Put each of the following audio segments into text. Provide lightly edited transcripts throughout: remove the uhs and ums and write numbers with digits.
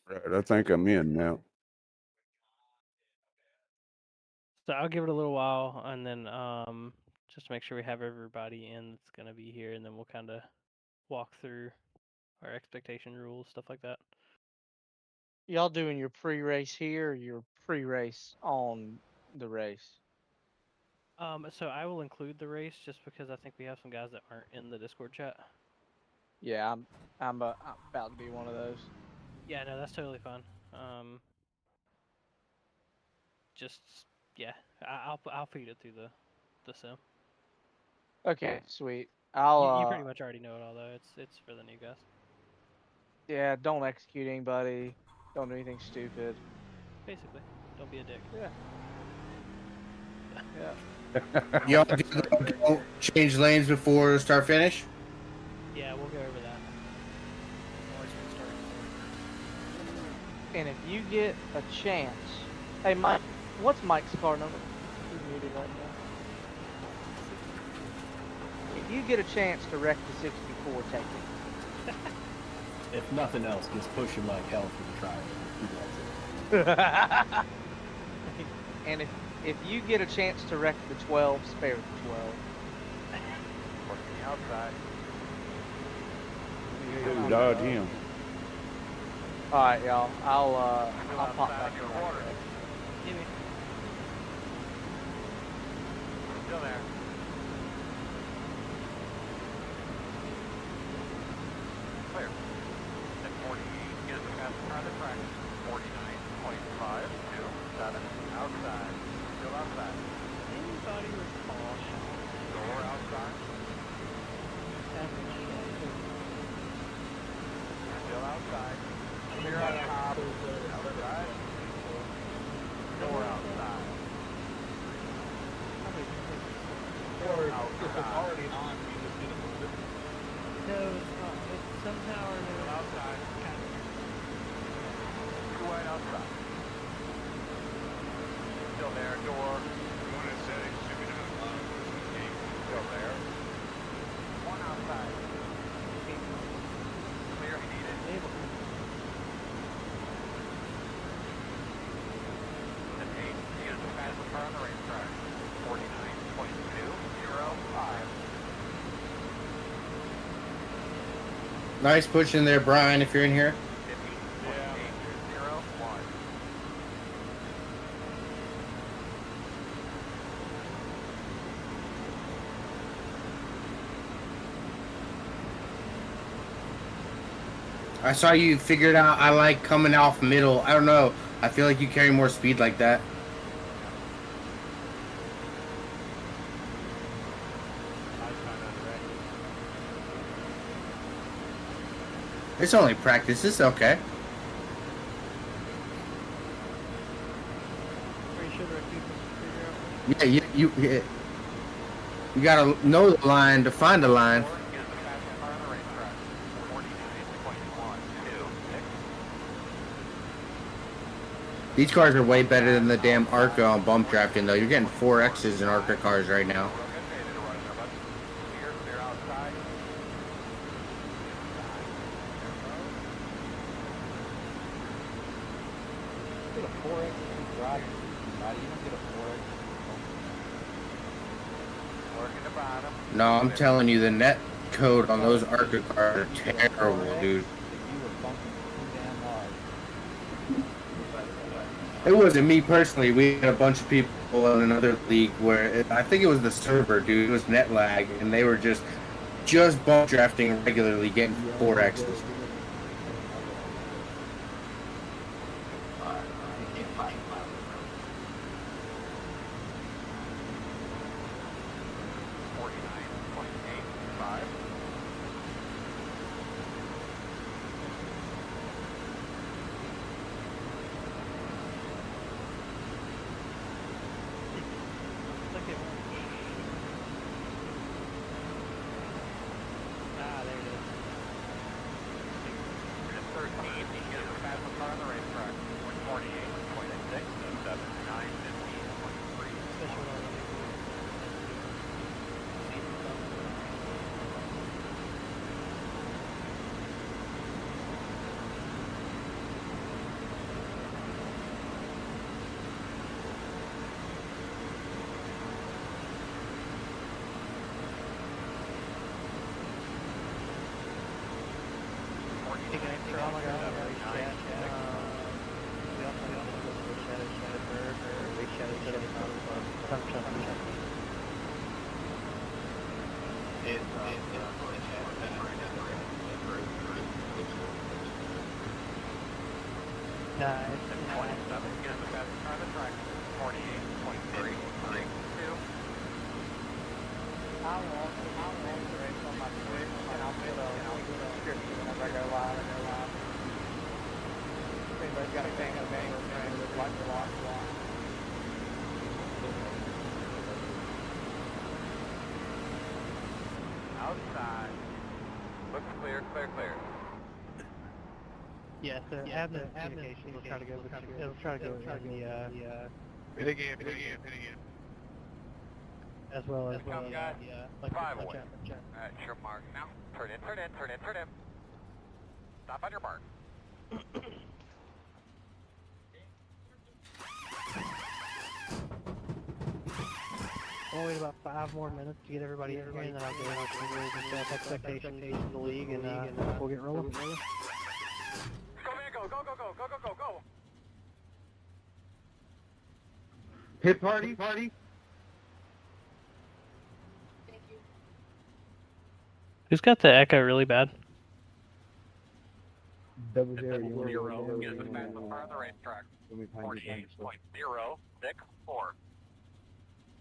Right, I think I'm in now. So I'll give it a little while, and then just to make sure we have everybody in that's gonna be here, and then we'll kind of walk through our expectation rules, stuff like that. Y'all doing your pre-race here or your pre-race on the race? So I will include the race just because I think we have some guys that aren't in the Discord chat. Yeah, I'm about to be one of those. Yeah, no, that's totally fine. Um, just yeah, I'll feed it through the sim. Okay, sweet. You pretty much already know it all though. It's for the new guys. Yeah, don't execute anybody. Don't do anything stupid. Basically, don't be a dick. Yeah. Yeah. Y'all don't change lanes before start finish. Yeah, we'll go over that. And if you get a chance, hey Mike, what's Mike's car number? He's muted right now. If you get a chance to wreck the 64, take it. If nothing else, just push him like hell for the trial. And if you get a chance to wreck the 12, spare the 12. Working outside. Dude, dodge him. All right, y'all. I'll pop back in. Give me. Still there. Clear. At 48, get the fast car to track. 49.527 outside. Still outside. Anybody recall Door outside. Still outside. Clear on top. Outside. Door outside. Or if it's already on, you just get it. No, it's not. It's somehow or Still another. outside. Two wide outside. Still there. Door. Still there. One outside. Clear heated. And 8. He is the fastest car on the racetrack. 49.205. Nice push in there, Brian. If you're in here. 50.801. I saw you figured out. I like coming off middle. I don't know. I feel like you carry more speed like that. It's only practice. It's okay. Pretty sure there are people to figure out. Yeah, you gotta know the line to find the line. He is the fastest car on the racetrack. 49.126. These cars are way better than the damn ARCA on bump drafting, though. You're getting 4Xs in ARCA cars right now. Clear outside. Get a 4X drive. You don't get a 4X. Working the bottom. No, I'm telling you, the net code on those ARCA cars are terrible, dude. If you were bumping too damn hard. It wasn't me personally. We had a bunch of people in another league where I think it was the server, dude. It was net lag, and they were just bump drafting regularly, getting 4Xs. Look at one. Ah, there it is. Nice. 27, get in the fast private track. 48.332. I'll race on my Twitch, and I'll put a description whenever I go live. If anybody's got a thing of name or friend would like to watch. Outside. Looks clear, clear, clear. Yeah, so admin communication will try to go with it'll try to go in the Hit again. as well as Come, guys. like Five the away. chat. At your mark now. Turn in. Stop on your mark. We'll wait about 5 more minutes to get everybody in here, and then I'll go and set expectations in the league, and we'll get rolling. Go, man, go. Hit party. Who's got the echo really bad? Double zero. Get in the fast part of the racetrack. 48.064.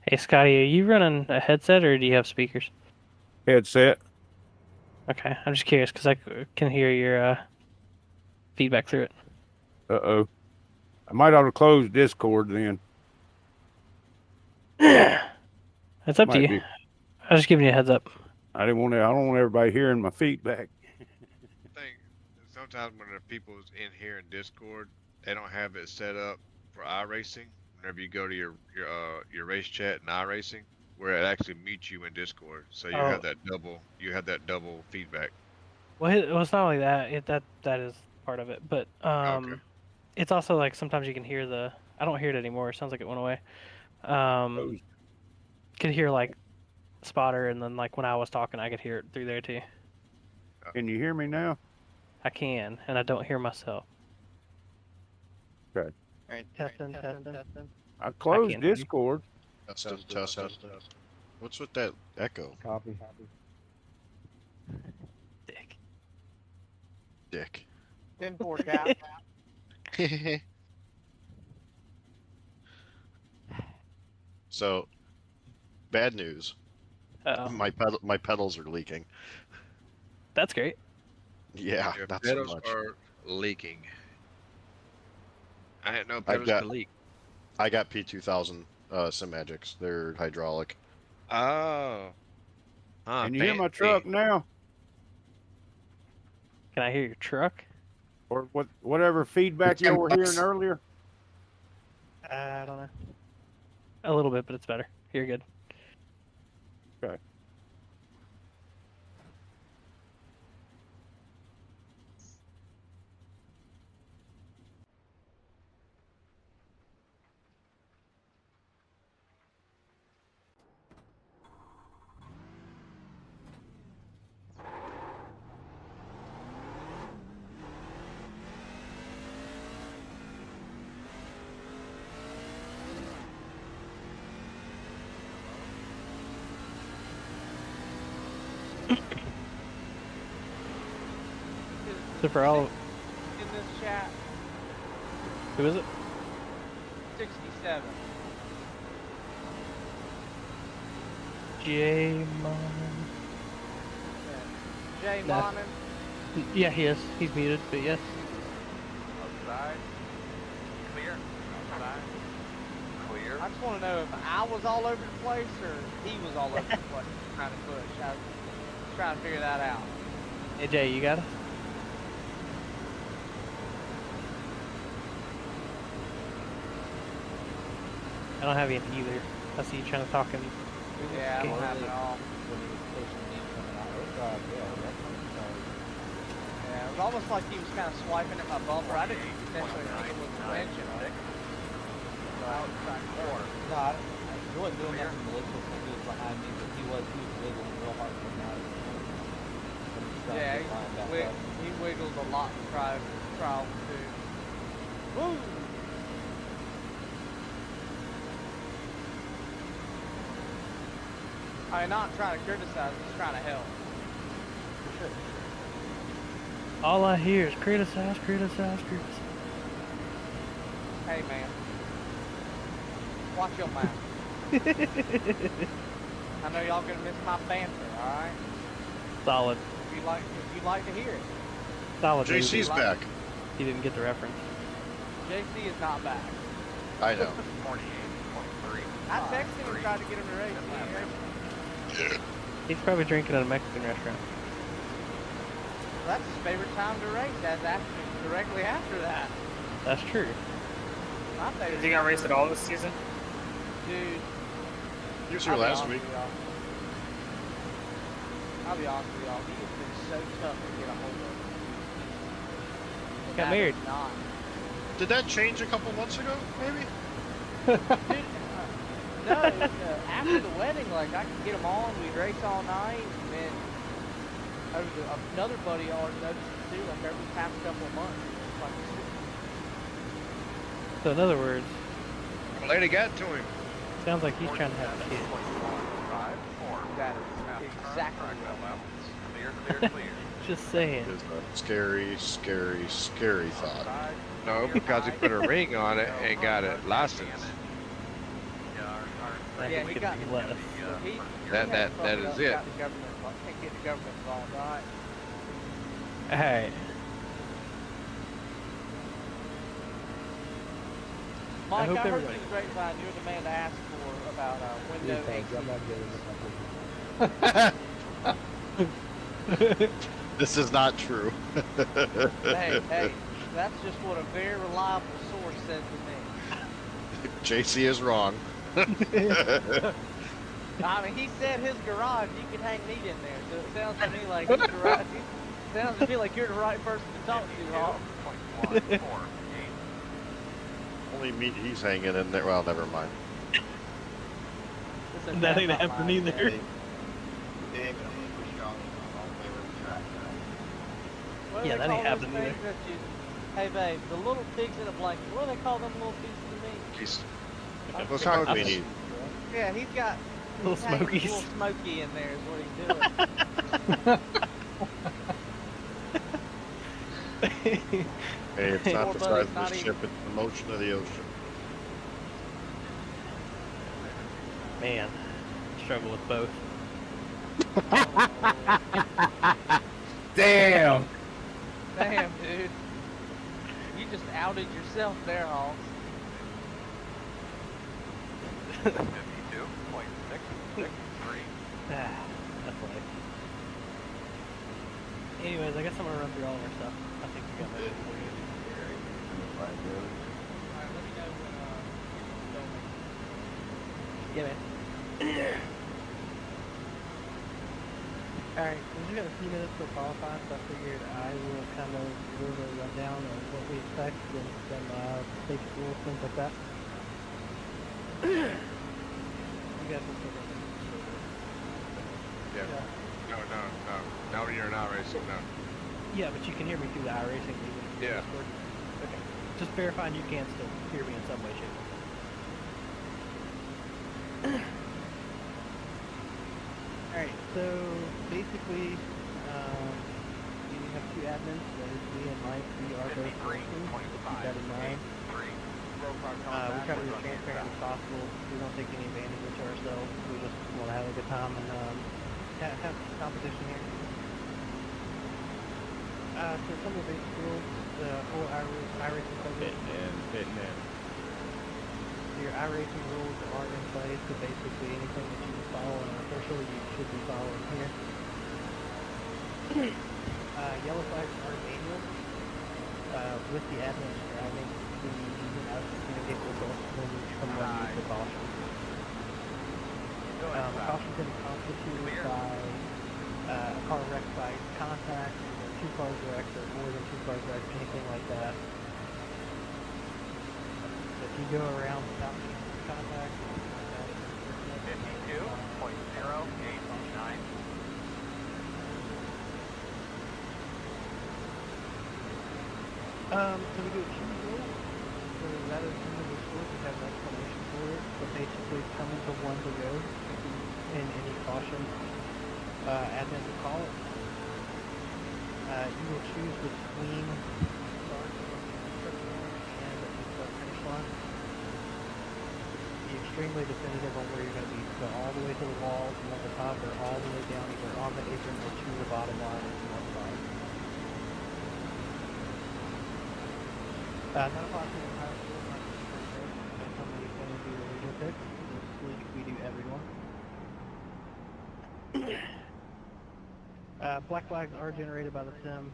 Hey Scotty, are you running a headset or do you have speakers? Headset. Okay, I'm just curious because I can hear your feedback through it. Uh-oh. I might ought to close Discord then. It's up to Might you. be. I was just giving you a heads up. I don't want everybody hearing my feedback. Thing sometimes when the people's in here in Discord, they don't have it set up for iRacing. Whenever you go to your race chat and iRacing, where it actually mutes you in Discord, so you have that double feedback. Well, it's not only that. That is part of it, but Okay. it's also like sometimes you can hear the. I don't hear it anymore. It sounds like it went away. Could hear like spotter, and then like when I was talking, I could hear it through there too. Can you hear me now? I can, and I don't hear myself. Okay. Testing. I closed can't hear you. Discord. Testing. What's with that echo? Copy. Dick. 10-4 cap. So, bad news. Uh-oh. My pedals are leaking. That's great. Yeah, Your not so pedals much. are leaking. I didn't know I pedals got- could leak. I got P2000 Sim Magics. They're hydraulic. Oh. Can you hear my truck now? Can I hear your truck? Or whatever feedback you were hearing earlier? I don't know. A little bit, but it's better. You're good. Okay. So for all, In this chat, who is it? 67. J Mon. Jay No. Monin. Yeah, he is. He's muted, but yes. Outside. Clear. Outside. Clear. I just want to know if I was all over the place or he was all over the place trying to push. I was trying to figure that out. Hey Jay, you got it? I don't have you either. I see you trying to talk in. Yeah, I don't have it all. When he was pushing me coming out. Yeah, it was almost like he was kind of swiping at my bumper. I didn't intentionally think it was convention. Outside four. No, he wasn't doing nothing malicious. He was behind me, but he was wiggling real hard for me. Yeah, he wiggled a lot in trial too. Woo! I'm not trying to criticize, just trying to help. For sure. All I hear is criticize, criticize, criticize. Hey man, watch your mouth. I know y'all gonna miss my banter, alright? Solid. If you'd like to hear it. Solid. dude. JC's back. He didn't get the reference. JC is not back. I know. 48.3. I texted him and tried to get him to race. He ain't racing. He's probably drinking at a Mexican restaurant. Well, that's his favorite time to race. That's after, directly after that. That's true. My favorite. Is he gonna race at all this season? Dude. He was here I'll be last honest week. with y'all. I'll be honest with y'all. He has been so tough to get a hold of. But Got that married. is Not. Did that change a couple months ago, maybe? Dude, no, after the wedding, like, I could get them on, we'd race all night, and then another buddy of ours noticed it too, like every past couple of months. It's like, So in other words, The lady got to him. sounds like he's trying to have a kid. 5-4. that is exactly Track what levels. Clear, clear, clear. Just saying. It's a scary, scary, scary thought. Outside, No, clear because he high. put a ring on it and got it licensed. Yeah, I Yeah, think he it got could be less. he That- had that fucked is up, it. got the government, can't get the government involved, alright? Hey, Mike, hope I heard everybody- through the grapevine you're the man to ask for about window 18. This is not true. Hey, that's just what a very reliable source said to me. JC is wrong. I mean, he said his garage, you can hang meat in there, so it sounds to me like he's the right, sounds to me like you're the right person to talk to, Hawk. 52.148. Only meat he's hanging in there. Well, never mind. Listen, that that's ain't not happening mine. either. What do Yeah, they that ain't call those happening things that you- Hey babe, the little pigs in a blanket, what do they call them little pieces of meat? He's Well, Smoky. Smoky. Yeah, he's got Little he's hanging a Smokies. little smoky in there is what he's doing. Hey, it's not Poor the buddy, size of not the even- ship, it's the motion of the ocean. man, struggle with both. Damn. Damn, dude. You just outed yourself there, Hawk. 52.663. That's like. Anyways, I guess I'm gonna run through all of our stuff. I think we got that. Alright, let me know when, Yeah, man. Alright, so we got a few minutes to qualify, so I figured I will kind of do a rundown of what we expect and some basic rules, things like that. You guys will figure it yeah. No, you're not racing. No. Yeah, but you can hear me through the iRacing even if you're Yeah. Discord. Okay. Just verifying you can still hear me in some way, shape, or form. Alright, so basically, we have two admins, that is me and Mike. We are both racing, so keep that in mind. We try to be as transparent as possible. We don't take any advantage to ourselves. We just want to have a good time and have competition here. So some of the basic rules, the whole iRacing subject. Your iRacing rules are in place, so basically anything that you follow unofficially, you should be following here. Yellow flags are manual. With the admins driving, we communicate with us when we come when we use the caution. Caution can be constituted by a car wrecked by contact, or two cars wrecked, or more than two cars wrecked, anything like that. If you go around without contact, 52.089. so we do a choose rule. So rather than coming to the source, we have an explanation for it. But basically, coming to one to go in any car. caution. Admin will call it. You will choose between start and the start finish line. Be extremely definitive on where you're going to be. Go all the way to the walls and at the top, or all the way down either on the apron or to the bottom line if you want the bottom. None of us in the entire field might be perfect. Somebody's going to do a legal pick. This week we do everyone. Black flags are generated by the sim.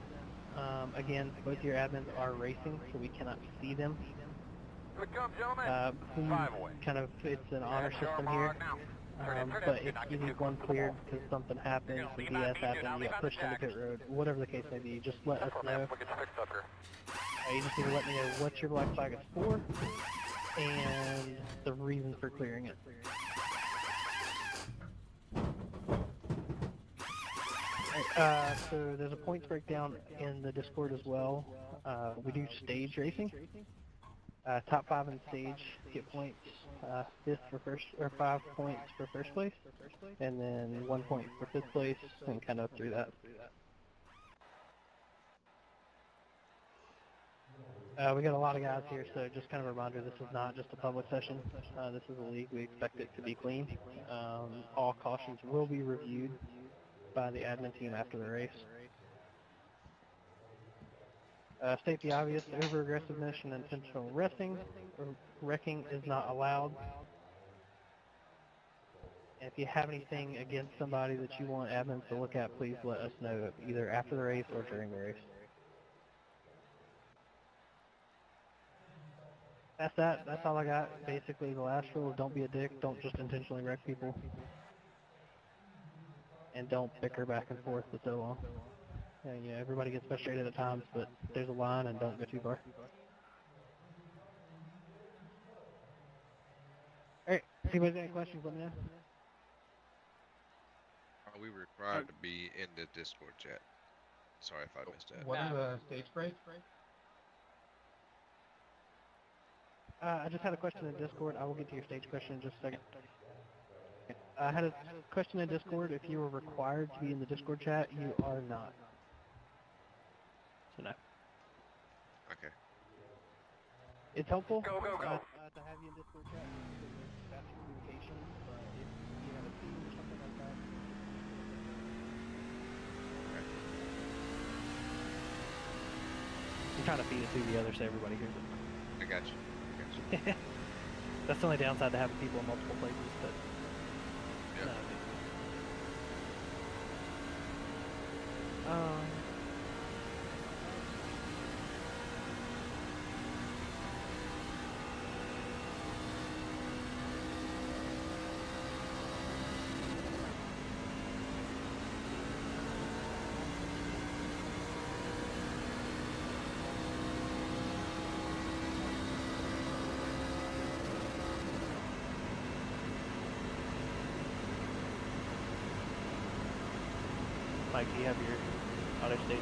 Again, both your admins are racing, so we cannot see them. Kind of, it's an honor system here. But if you need one cleared because something happened, some DS happened, you got pushed into pit road, whatever the case may be, just let us know. You just need to let me know what your black flag is for and the reason for clearing it. So there's a points breakdown in the Discord as well. We do stage racing. Top 5 in stage get points. 5th for first, or 5 points for first place, and then 1 point for 5th place, and kind of through that. We got a lot of guys here, so just kind of a reminder, this is not just a public session. This is a league. We expect it to be clean. All cautions will be reviewed by the admin team after the race. State the obvious, over-aggressiveness and intentional wrecking is not allowed. And if you have anything against somebody that you want admins to look at, please let us know either after the race or during the race. That's all I got. Basically, the last rule is don't be a dick, don't just intentionally wreck people. And don't bicker back and forth for so long. Yeah, everybody gets frustrated at times, but there's a line and don't go too far. Alright, if anybody's got any questions, let me know. Are we required to be in the Discord chat? Sorry if I missed that. What are the stage breaks? I just had a question in Discord. I will get to your stage question in just a second. I had a question in Discord. If you were required to be in the Discord chat, you are not. So no. Okay. It's helpful Go, go, go. To have you in Discord chat because it's faster communication, but if you have a team or something like that. I'm trying to feed it to the others so everybody hears it. I got you. That's the only downside to having people in multiple places, but Yeah. no. Mike, do you have your auto stage?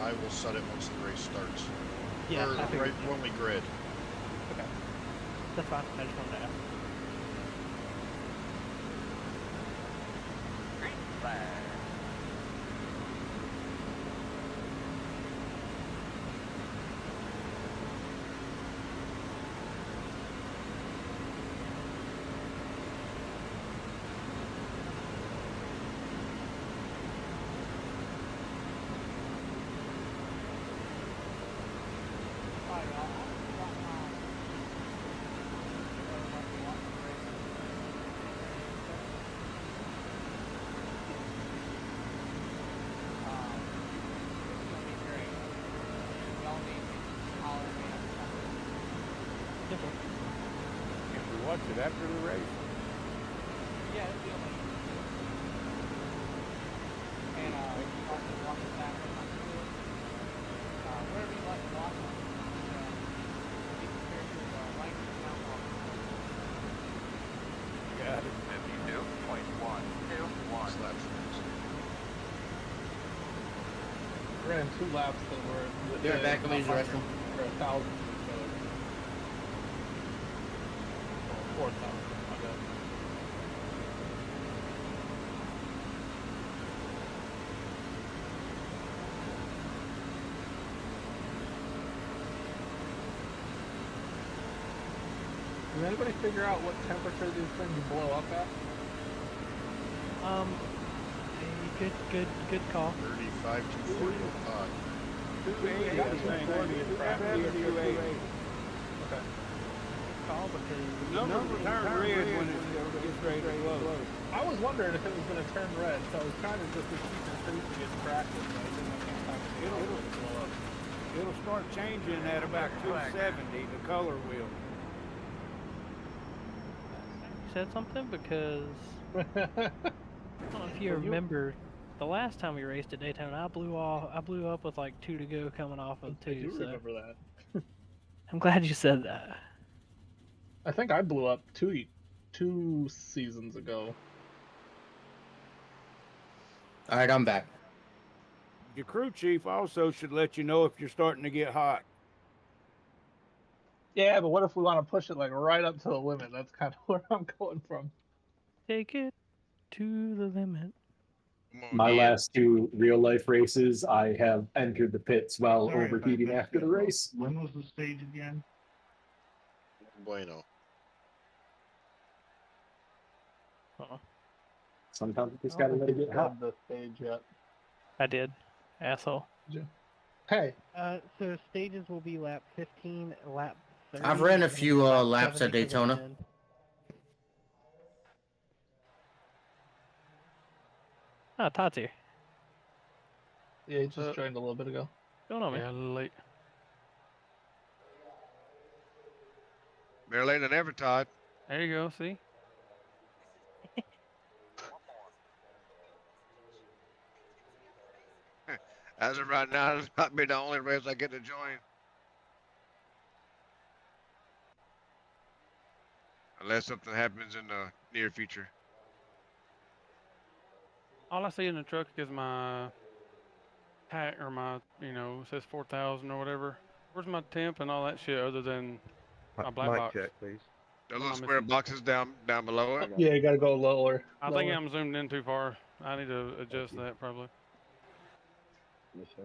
I will set it once the race starts. Yeah, Or I figured. right when we grid. Okay. That's fine. I just wanted to ask. Green flag. If we watch it after the race, Yeah, it'll be only. And walk it back wherever you like to walk it. Be prepared to like the sound walk. got it. 52.121. Slaps. Ran 2 laps that were Yeah, back in the restroom. for 1,000 each other. Or 4,000, I guess. Did anybody figure out what temperature these things blow up at? Good call. 35 to 40 pod. 280, I think. 240 or 280. Okay. Call because The number turns red when it gets ready to blow. I was wondering if it was going to turn red, so I was trying to just keep increasing its practice, but I didn't have time to get it to blow up. It'll start changing at about 270. The color will. you said something because I don't know if you remember the last time we raced at Daytona. I blew up with like 2 to go coming off of I 2. do So remember that. I'm glad you said that. I think I blew up two seasons ago. All right, I'm back. Your crew chief also should let you know if you're starting to get hot. Yeah, but what if we want to push it like right up to the limit? That's kind of where I'm going from. Take it to the limit. Come on, My Ian. last 2 real life races, I have entered the pits while overheating after the race. When was the stage again? Bueno. Sometimes you just I gotta don't let think it he's get hot. done the stage yet. I did, asshole. Hey, So stages will be lap 15, lap 30. I've ran a and few lap laps at 70 to the Daytona. end. Ah, Todd's here. yeah, he just joined a little bit ago. What's going on, man? Yeah, late. Better late than ever, Todd. There you go. See. As of right now, this might be the only race I get to join. Unless something happens in the near future. All I see in the truck is my pack or my, it says 4,000 or whatever. Where's my temp and all that shit other than my black box? check, please. Those What little am I square missing? boxes down below it. Yeah, you gotta go lower. I think I'm zoomed in too far. I need to adjust that probably. Yes, sir.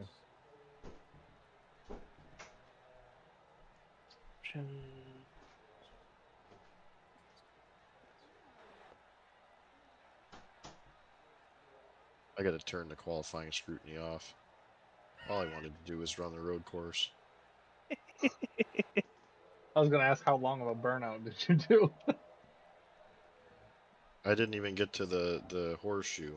I gotta turn the qualifying scrutiny off. All I wanted to do was run the road course. I was gonna ask how long of a burnout did you do? I didn't even get to the horseshoe.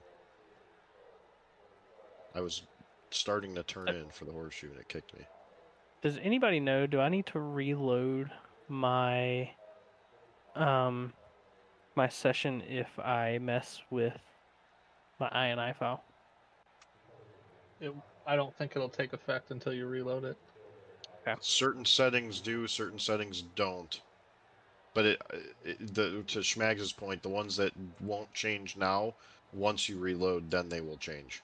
I was starting to turn in for the horseshoe and it kicked me. Does anybody know, do I need to reload my my session if I mess with my INI file? I don't think it'll take effect until you reload it. Okay. Certain settings do, certain settings don't. But to Schmags' point, the ones that won't change now, once you reload, then they will change.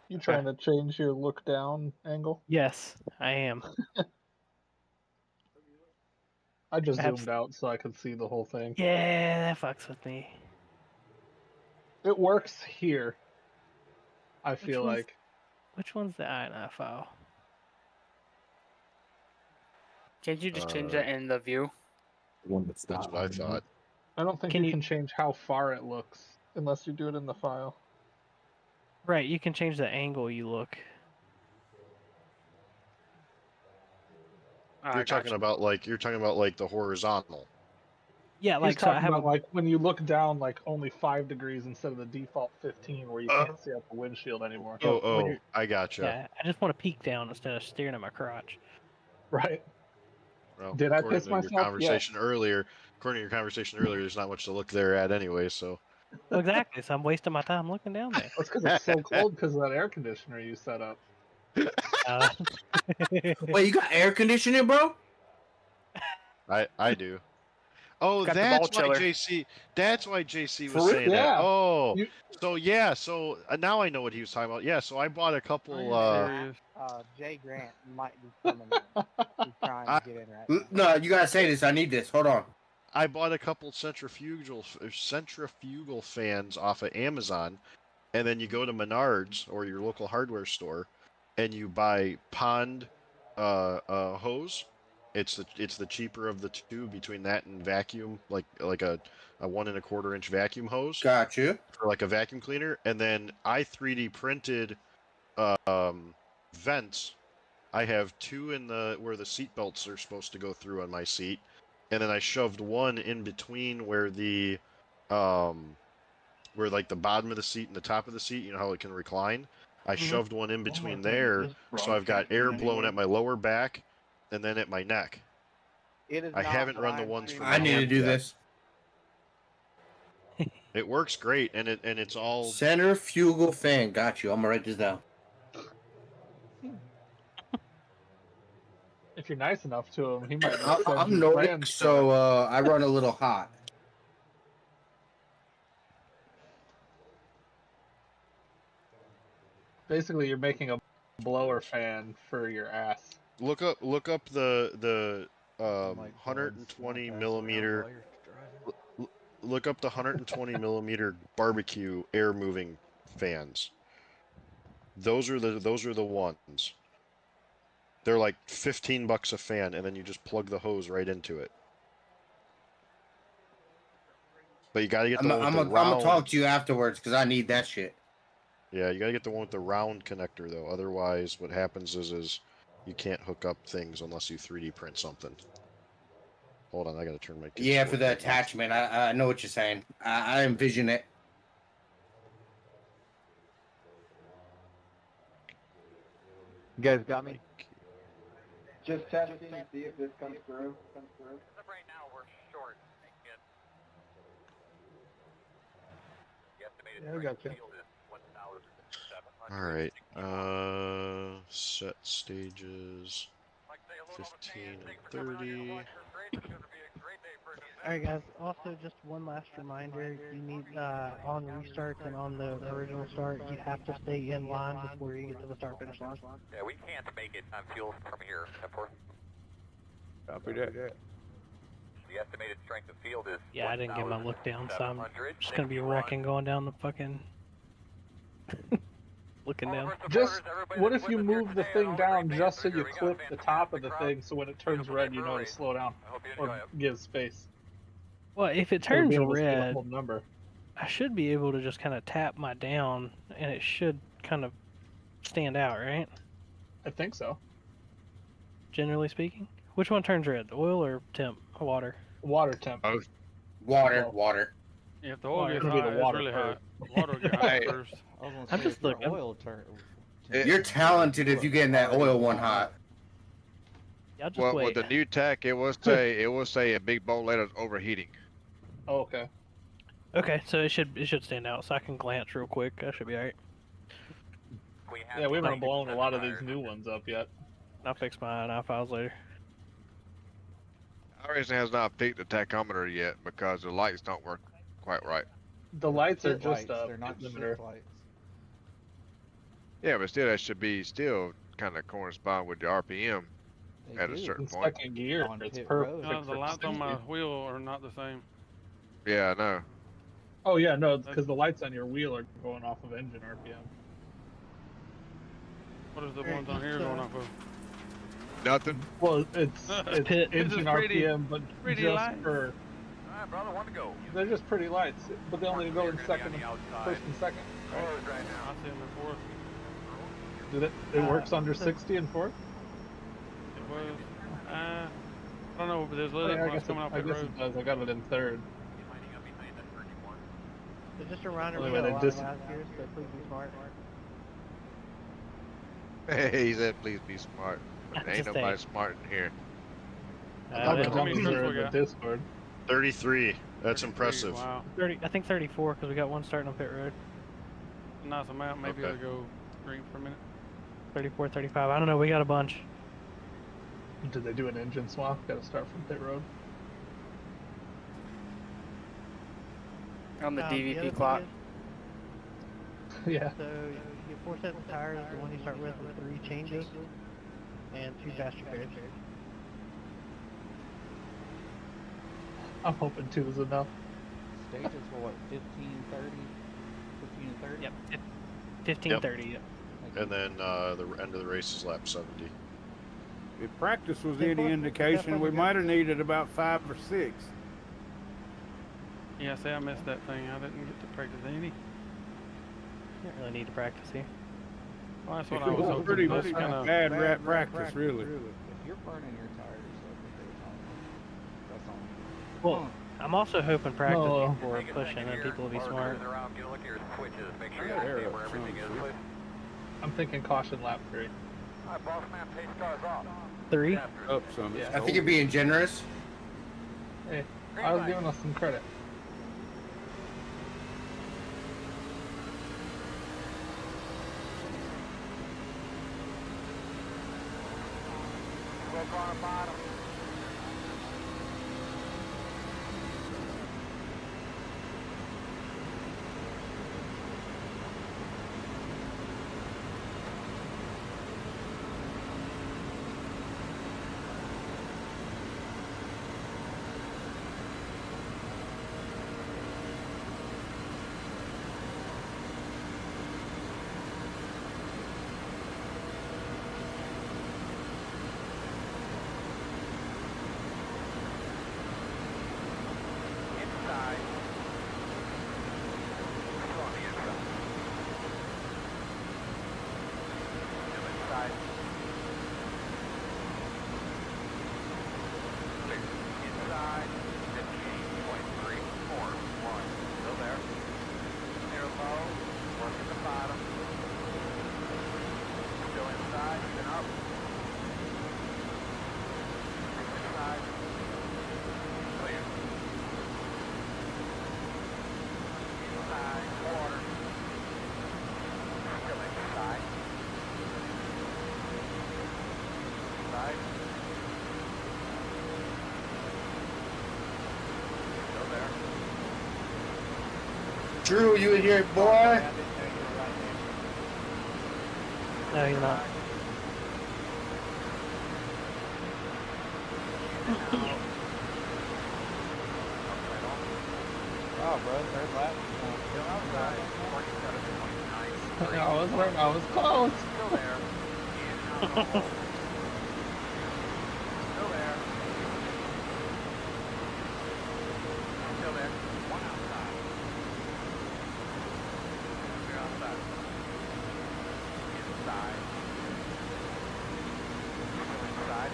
You trying to change your look down angle? Yes, I am. I just zoomed out so I could see the whole thing. Yeah, that fucks with me. It works here. I feel like. Which one's the INI file? Can't you just change that in the view? The one that's That's not what I on there. thought. I don't think you can change how far it looks unless you do it in the file. Right, you can change the angle you look. You're talking about like the horizontal. Yeah, He's like so I talking have about like when you look down like only 5 degrees instead of the default 15 where you can't see out the windshield anymore. I gotcha. Yeah, I just want to peek down instead of staring at my crotch. Right. Well, Did I according piss to your myself? conversation earlier, there's not much to look there at anyway. So. Well, exactly. So I'm wasting my time looking down there. That's because it's so cold because of that air conditioner you set up. Wait, you got air conditioning, bro? I do. Oh, Got the that's ball why chiller. JC. That's why JC was For saying real? that. Yeah. Oh, so now I know what he was talking about. Yeah, so I bought a couple. Jay Grant might be coming in. He's trying to get in right now. No, you gotta say this. I need this. Hold on. I bought a couple centrifugal fans off of Amazon, and then you go to Menards or your local hardware store, and you buy pond hose, It's the cheaper of the two between that and vacuum, like a 1 1/4 inch vacuum hose. Got you. For like a vacuum cleaner, and then I 3D printed vents. I have 2 in where the seat belts are supposed to go through on my seat, and then I shoved 1 in between where the where like the bottom of the seat and the top of the seat, you know how it can recline. I shoved 1 in between there, so I've got air blown at my lower back, and then at my neck. It is I not haven't what run the I'm ones for streaming. I need to do this. It works great, and it's all Centrifugal fan. Got you. I'm gonna write this down. If you're nice enough to him, he might. I'm Nordic, so I run a little hot. Basically, you're making a blower fan for your ass. look up the 120 millimeter. Look up the 120 millimeter barbecue air moving fans. Those are the ones. They're like $15 a fan, and then you just plug the hose right into it. But you gotta get the one with the round. I'm gonna talk to you afterwards because I need that shit. Yeah, you gotta get the one with the round connector though. Otherwise, what happens is you can't hook up things unless you 3D print something. Hold on, I gotta turn my. Yeah, for the attachment. I know what you're saying. I envision it. You guys got me? Just testing to see if this comes through. Right now, we're short. Yeah, I got you. All right. Set stages. 15 and 30. Alright guys, also just one last reminder, you need, on restarts and on the original start, you have to stay in line before you get to the start finish line. Yeah, we can't make it on fuel from here. Copy that. The estimated strength of field is. Yeah, I didn't get my look down, so I'm just gonna be wrecking going down the fucking. Looking down. Just what if you move the thing down just so you clip the top of the thing, so when it turns red, you know to slow down or give space. Well, if it You'll be turns able to see the red, whole number. I should be able to just kind of tap my down, and it should kind of stand out, right? I think so. Generally speaking, which one turns red, oil or temp? Water. Water temp. Water. Yeah, if the oil gets It'll be hot, the it's water really first. hot. The water will get hot Hey. first. I'm just looking. Oil turn. You're talented if you get in that oil one hot. Y'all just Well, wait. with the new tech, it will say a big bolt later is overheating. Oh, okay. Okay, so it should stand out, so I can glance real quick. I should be alright. Yeah, we haven't blown a lot of these new ones up yet. I'll fix my iFiles later. iRacing has not picked the tachometer yet because the lights don't work quite right. The lights are Pit just lights, a they're not pit shift limiter. lights. Yeah, but still, that should be still kind of correspond with the RPM They at a do. certain In point. second gear, On it's pit perfect. road. The lights on my wheel are not the same. Yeah, I know. Oh yeah, no, because the lights on your wheel are going off of engine RPM. What is the ones on here going off of? Nothing. Well, it's Pit. engine It's pretty- RPM, but pretty just lights. for Alright, brother, one to go. they're just pretty lights, but they only go in second, first and second. Right now. I see them in fourth. It works under 60 and fourth. It was. I don't know, but there's Oh, lit yeah, up I when I was guess, coming off I that guess road. it does. I got it in third. So just a reminder, Wait we a got a minute, lot dis- of guys here, so please be smart. He said, "Please be smart." But ain't Just nobody smart in here. I'll yeah, jump how many in trips we the got? Discord. 33. That's impressive. Wow. 30. I think 34 because we got one starting on pit road. Nice amount. Maybe Okay. I'll go green for a minute. 34, 35. I don't know. We got a bunch. Did they do an engine swap? Got to start from pit road. Um, Um, the other DVP thing clock. is, Yeah. So you get 4 sets of tires, the one you start with 3 changes, and 2 faster pairs. I'm hoping 2 is enough. Stages were what, 15, 30? 15 and 30? Yep. 15, Yep. 30. Yep. And then the end of the race is lap 70. If practice was Hey, any boss, indication, step we over might have needed about 5 or 6. Yeah, see, I missed that thing. I didn't get to practice any. Don't really need to practice here. Well, that's what It I was was a hoping. pretty Just kind of. bad rap practice, really. If you're burning your tires, that's on. Well, I'm also hoping practice No. before pushing, and people will be smart. I'm thinking caution lap 3. Boss man, pace cars off. 3? Up some. Yeah. I think you're being generous. Hey, I was giving us some credit. Look on the bottom. Inside. Still on the inside. Still inside. Clear. Inside. 15.341. Still there. Near low. Work at the bottom. Still inside. Spin up. Inside. Clear. Inside. Water. Still inside. Inside. Still there. Drew, you in here, boy? Yeah, I didn't know you were right there. No, you're not. Oh, bro, third lap. Still outside. 47.9. I was close. Still there. Still there. Still there. One outside. Clear outside. Inside. Still inside.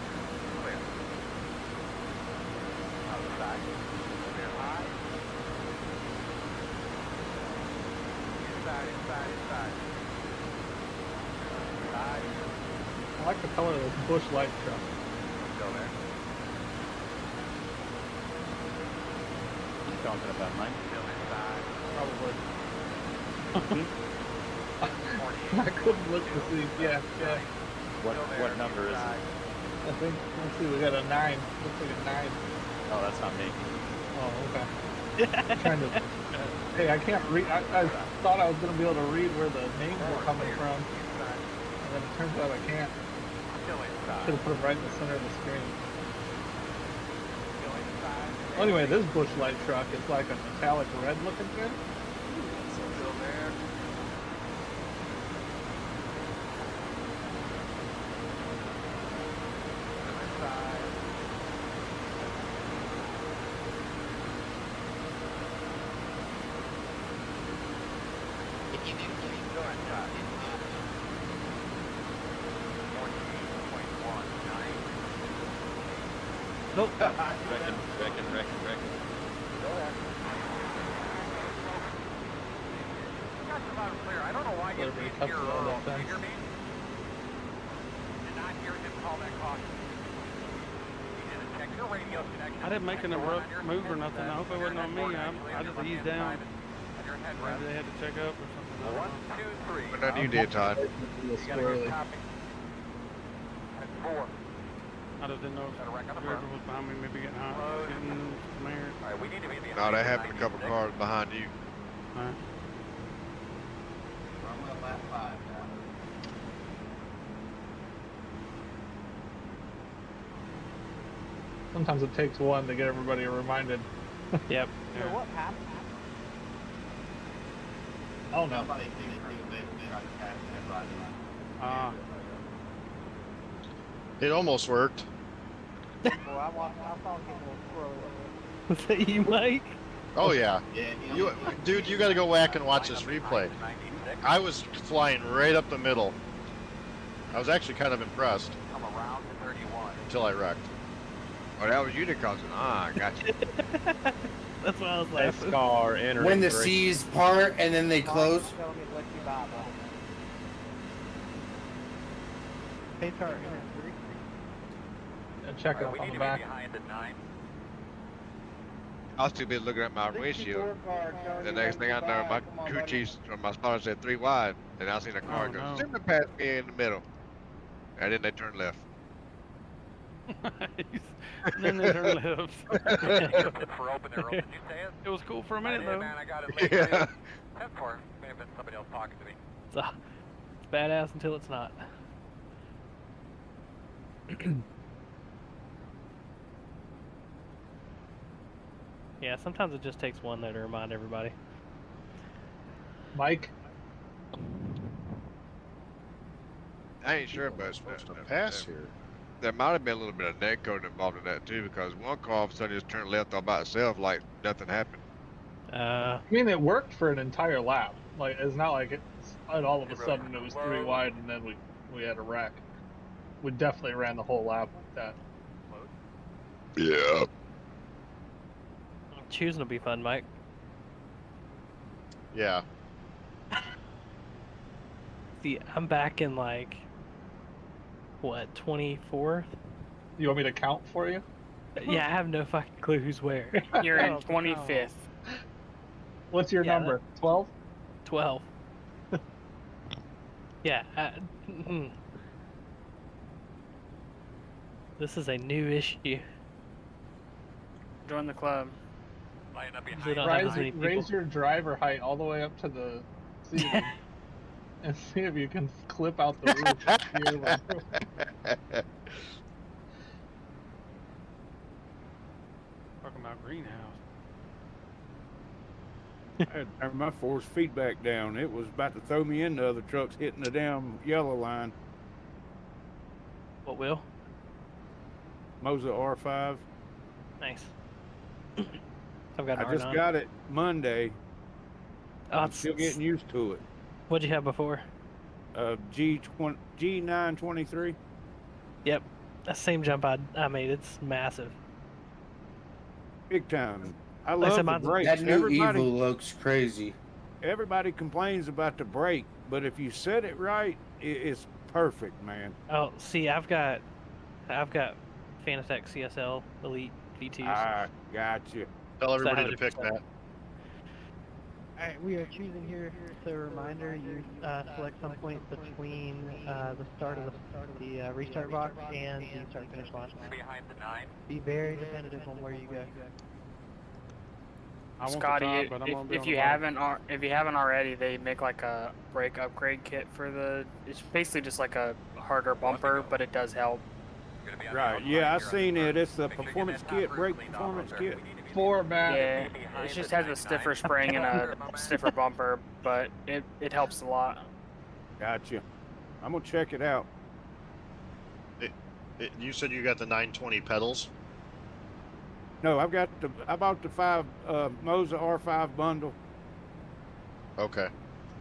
Clear. Outside. Clear high. Inside, inside, inside. Inside. I like the color of this Bush Light truck. Still there. You talking about Mike? Still inside. Probably. 48. I couldn't look to see. Yeah. What number is it? I think, let's see, we got a 9. Looks like a 9. Oh, that's not me. Oh, okay. Trying to. Hey, I can't read. I thought I was going to be able to read where the names were coming from. And then it turns out I can't. Still inside. Should have put them right in the center of the screen. Still inside. Well, anyway, this Bush Light truck is like a metallic red looking thing. Still there. Still inside. Still inside. 14.19. Nope. Reckon. Still there. Got you loud and clear. I don't know why you Everybody didn't cuts hear it all Earl. that Did you fence. hear me? Did not hear him call that caution. He didn't check your radio connection. I didn't make an Check the one abrupt on your move or headset. nothing. I hope it wasn't on me. I just eased down. On your headrest. Maybe they had to check up or something. I don't One, know. two, three. What done you did, Todd? Real You got a squirrely. good copy. That's 4. I just didn't know if Got a wreck on the whoever front. was behind me maybe getting hot, Close. getting some air. Alright, we need to be in the No, that happened a couple cars behind you. Alright. Sometimes it takes one to get everybody reminded. Yep. So what happened? Oh no. It almost worked. Boy, I saw him get a little squirrely. Was that you, Mike? Oh yeah. Dude, you got to go back and watch this replay. I was flying right up the middle. I was actually kind of impressed. Until I wrecked. Oh, that was you that caused it. Ah, I got you. That's what I was laughing. Scar entering When the three. seas part and then they close. Telling me to let you buy, bro. Hey, car, And check it We on need the to be back. behind at 9. I was too busy looking at my windshield. The next thing I know, my crew chiefs or my spotter said 3 wide, and I seen a car Oh, go no. zooming past me in the middle, and then they turned left. Then they turn left. For open there, did you say it? It was cool for a I minute did, though. man. I got it late. Yeah. 10-4. May have been somebody else talking to me. It's badass until it's not. Yeah, sometimes it just takes one there to remind everybody. Mike, I ain't sure, but Supposed to pass here. there might have been a little bit of net code involved in that too, because one car all of a sudden just turned left all by itself, like nothing happened. I mean, it worked for an entire lap. Like, it's not like all of a sudden it was 3 wide and then we had a wreck. We definitely ran the whole lap like that. Yeah. Choosing will be fun, Mike. Yeah. See, I'm back in like, what, 24th? You want me to count for you? Yeah, I have no fucking clue who's where. You're in Oh, 25th. What's your Yeah, number? 12? 12. Yeah. This is a new issue. Join the club. Line up Usually don't have as many people. Raise your driver height all the way up to the ceiling and see if you can clip out the roof. Talking about greenhouse. I had to turn my force feedback down. It was about to throw me into other trucks hitting the damn yellow line. What will? Moza R5. Nice. I've got an I just R9. got it Monday. Oh, I'm still getting used to it. What'd you have before? G923. Yep. That same jump I made. It's massive. Big time. I Like I love said, the mine's- brakes. That new Everybody, Evil looks crazy. everybody complains about the brake, but if you set it right, it's perfect, man. Oh, see, I've got Fanatec CSL Elite V2s. I got you. Tell everybody So to pick that. Alright, we are choosing here. So a reminder, you select some point between the start of the restart box and the start finish line. Behind the 9. Be very definitive on where you go. I want the Scotty, top, but I'm gonna be if on you the bottom. if you haven't already, they make like a brake upgrade kit for the. It's basically just like a harder bumper, but it does help. Right. Yeah, I seen it. It's the performance kit, brake performance kit. Format. Yeah, it just has a stiffer spring and a stiffer bumper, but it helps a lot. Gotcha. I'm gonna check it out. You said you got the 920 pedals? No, I bought the Moza R5 bundle. Okay.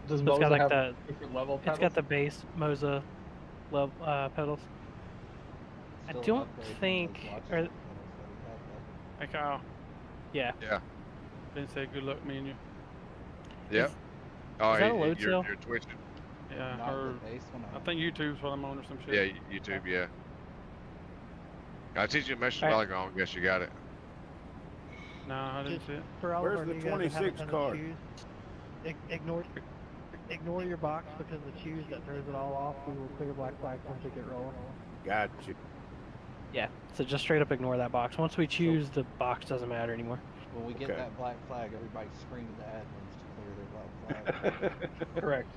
Does It's got Moza like have the different level It's pedals? got the base Moza pedals. I don't think, or Hey Kyle. yeah. Yeah. Didn't say good luck, me and you. Yep. Oh, is that a load cell? you're twitching. Yeah. Not Or the base one. I think YouTube's what I'm on or some shit. Yeah, YouTube. Yeah. I sent you a message a while ago. I guess you got it. No, I didn't see it. For all Where's of our the new guys that haven't 26 done the card? choose, ignore your box because the choose that throws it all off. We will clear black flags once we get rolling. Gotcha. Yeah. So just straight up ignore that box. Once we choose, the box doesn't matter anymore. When we get Okay. that black flag, everybody's screaming the admins to clear their black flag. Correct.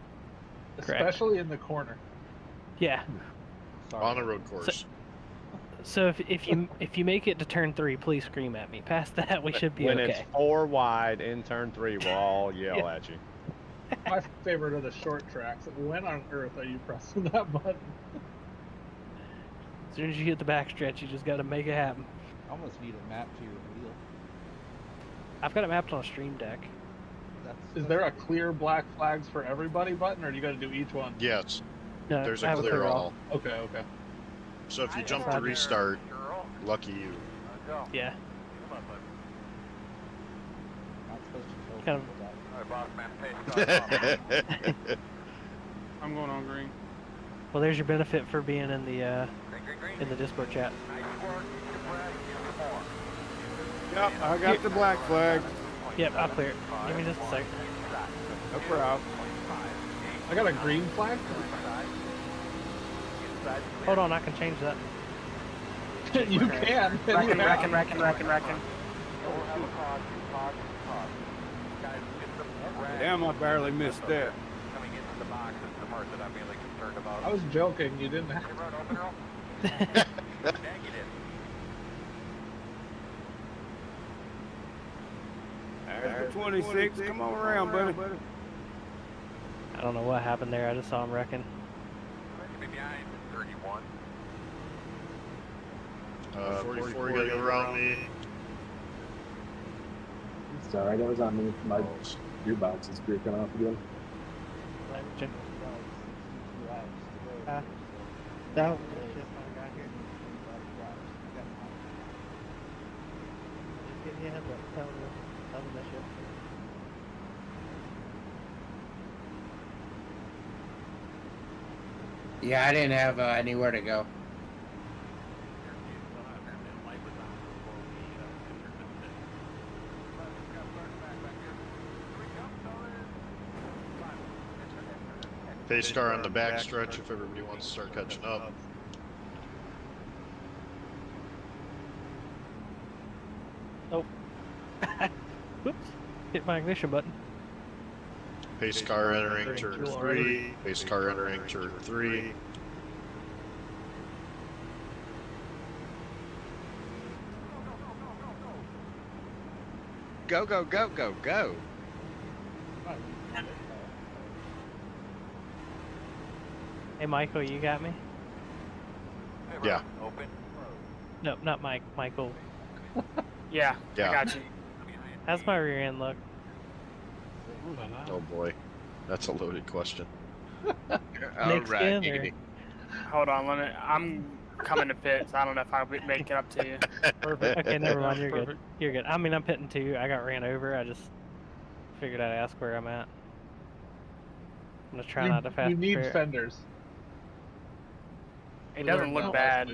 Correct. Especially in the corner. Yeah. Sorry. On a road course. So if you make it to turn 3, please scream at me. Past that, we should be When okay. it's 4 wide in turn 3, we'll all yell at you. My favorite are the short tracks. When on earth are you pressing that button? As soon as you hit the backstretch, you just got to make it happen. I almost need a map to your wheel. I've got it mapped on a stream deck. Is there a clear black flags for everybody button, or do you got to do each one? Yes. No, There's I a have clear clear all. Okay, okay. So if you jump to Roger. restart, lucky you. Yeah. Not supposed to kill Kind people, I'm going on green. Well, there's your benefit for being in the Discord chat. Yep, I got the black flag. Yep, I'll clear it. Give me just a sec. No problem. I got a green flag. Hold on, I can change that. You can. Reckon. Damn, I barely missed that. I was joking. You didn't have to. There's the 26. Come on around, buddy. I don't know what happened there. I just saw him wrecking. 44, you gotta go around me. It's alright, that was on me. My gearbox is breaking off again. No. Yeah, I didn't have anywhere to go. Pace car on the back stretch if everybody wants to start catching up. Oh. Whoops. Hit my ignition button. Pace car entering turn 3. Pace car entering turn 3. Go, go, go, go, go. Hey, Michael, you got me? Yeah. No, not Mike. Michael. Yeah, I got you. How's my rear end look? Oh boy. That's a loaded question. Nick's in, or- Hold on, I'm coming to pits. I don't know if I'll make it up to you. Perfect. Okay, never mind. You're good. Perfect. You're good. I mean, I'm pitting too. I got ran over. I just figured I'd ask where I'm at. I'm gonna try not to fast. You need clear. fenders. It doesn't look bad.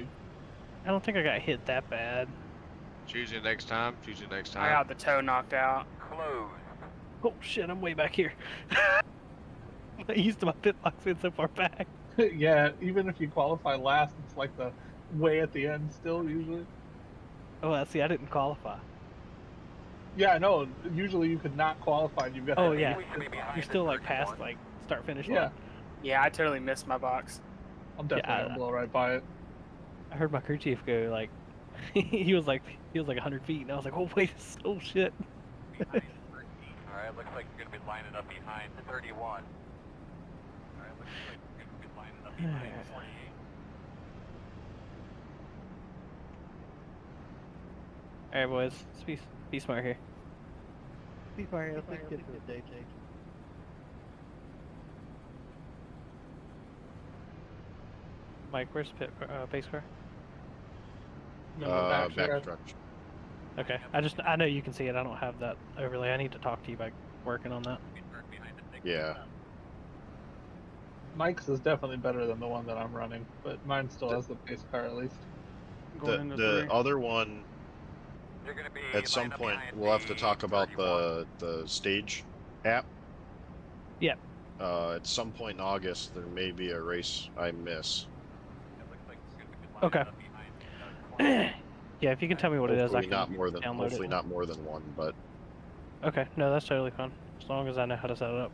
I don't think I got hit that bad. Choose it next time. Choose it next time. I got the toe knocked out. Oh shit! I'm way back here. I'm used to my pit box being so far back. Yeah, even if you qualify last, it's like the way at the end still usually. Oh, see, I didn't qualify. Yeah, no. Usually you could not qualify. And you've got. Oh yeah, you're still like past like start finish line. Yeah. Yeah, I totally missed my box. I'm definitely gonna blow right by it. I heard my crew chief go like, he was like 100 feet, and I was like, oh wait, oh shit. Alright, looks like you're gonna be lining up behind 31. Alright, looks like you're gonna be lining up behind 48. Alright, boys, let's be smart here. Be fire, let's just get to the day, Jake. Mike, where's base car? Back stretch. Okay, I know you can see it. I don't have that overlay. I need to talk to you about working on that. Yeah. Mike's is definitely better than the one that I'm running, but mine still has the pace car at least. The other one, at some point, we'll have to talk about the stage app. Yep. At some point in August, there may be a race I miss. Okay. Yeah, if you can tell me what it is, I can download hopefully it. not more than one, but Okay, no, that's totally fine. As long as I know how to set it up.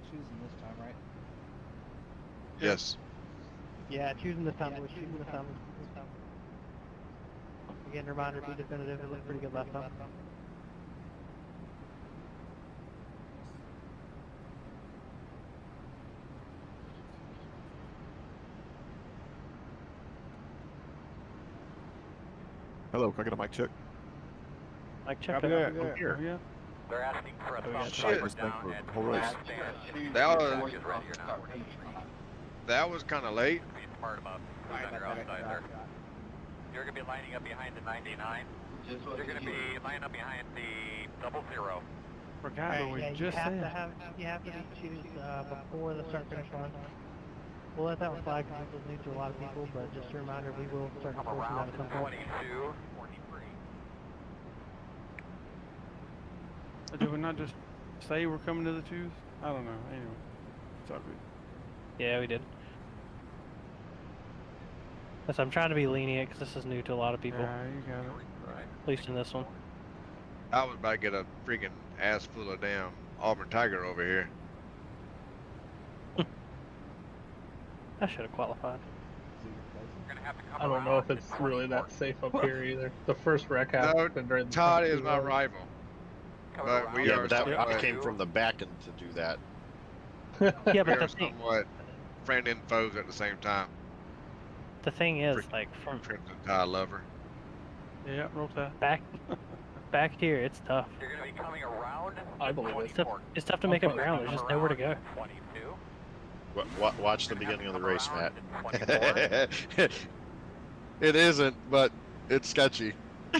Choosing this time, right? Yes. Yeah, choosing this time. Choosing this time. Again, reminder, be definitive. It looked pretty good last time. Hello, can I get a mic check? Like, check Copy it out. that. I'm here. Yeah. They're asking for a thumbs Shit. up down For at the whole race. last stand. That was Is ready or not. that was kind of late. Be smart about moving on your outside there. You're going to be lining up behind the 99. You're going to be lining up behind the 00. Forgot what we Yeah, just said. you have to be choose before the start finish line. We'll let that one fly because it was new to a lot of people, but just a reminder, we will start Come enforcing that around at to some point. 22, 43. Did we not just say we're coming to the twos? I don't know. Anyway, it's all good. Yeah, we did. So I'm trying to be lenient because this is new to a lot of people. Yeah, you got it. At least in this one. I was about to get a freaking ass full of damn Auburn Tiger over here. I should have qualified. I don't know if it's really that safe up here either. The first wreck No, happened during the Todd front is two my rows. rival. But we Yeah, are but that I somewhat, came from the back end to do that. Yeah, we but are the thing, somewhat friend and foes at the same time. the thing is, like, from Crimson Tide lover. Yeah, roll that. back here, it's tough. You're going to be coming around I believe it. It's tough to make up ground. There's just nowhere to go. 22. Watch the beginning of the race, Matt. 24. It isn't, but it's sketchy. Yeah,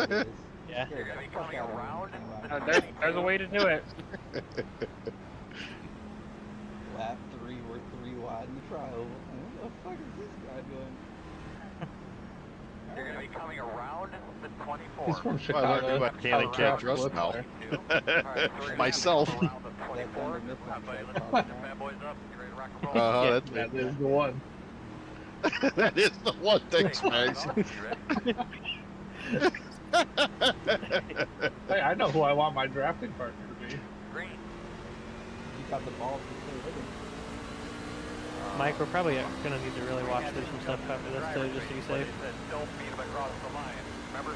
it is. Yeah. You're going to be coming around. There's a way to do it. Lap 3, we're 3 wide in the trial. What the fuck is this guy doing? You're going to be coming around the 24. He's from Well, I Chicago. learned what can and can't trust now. Myself. Bad boys up. You ready to rock and roll? That's That is the one. that is the one thing, Spags. Hey, I know who I want my drafting partner to be. Green. You got the ball to stay with him. Mike, we're probably gonna need to really watch through some stuff after this too, just to be safe. Don't beat them across the line. Remember?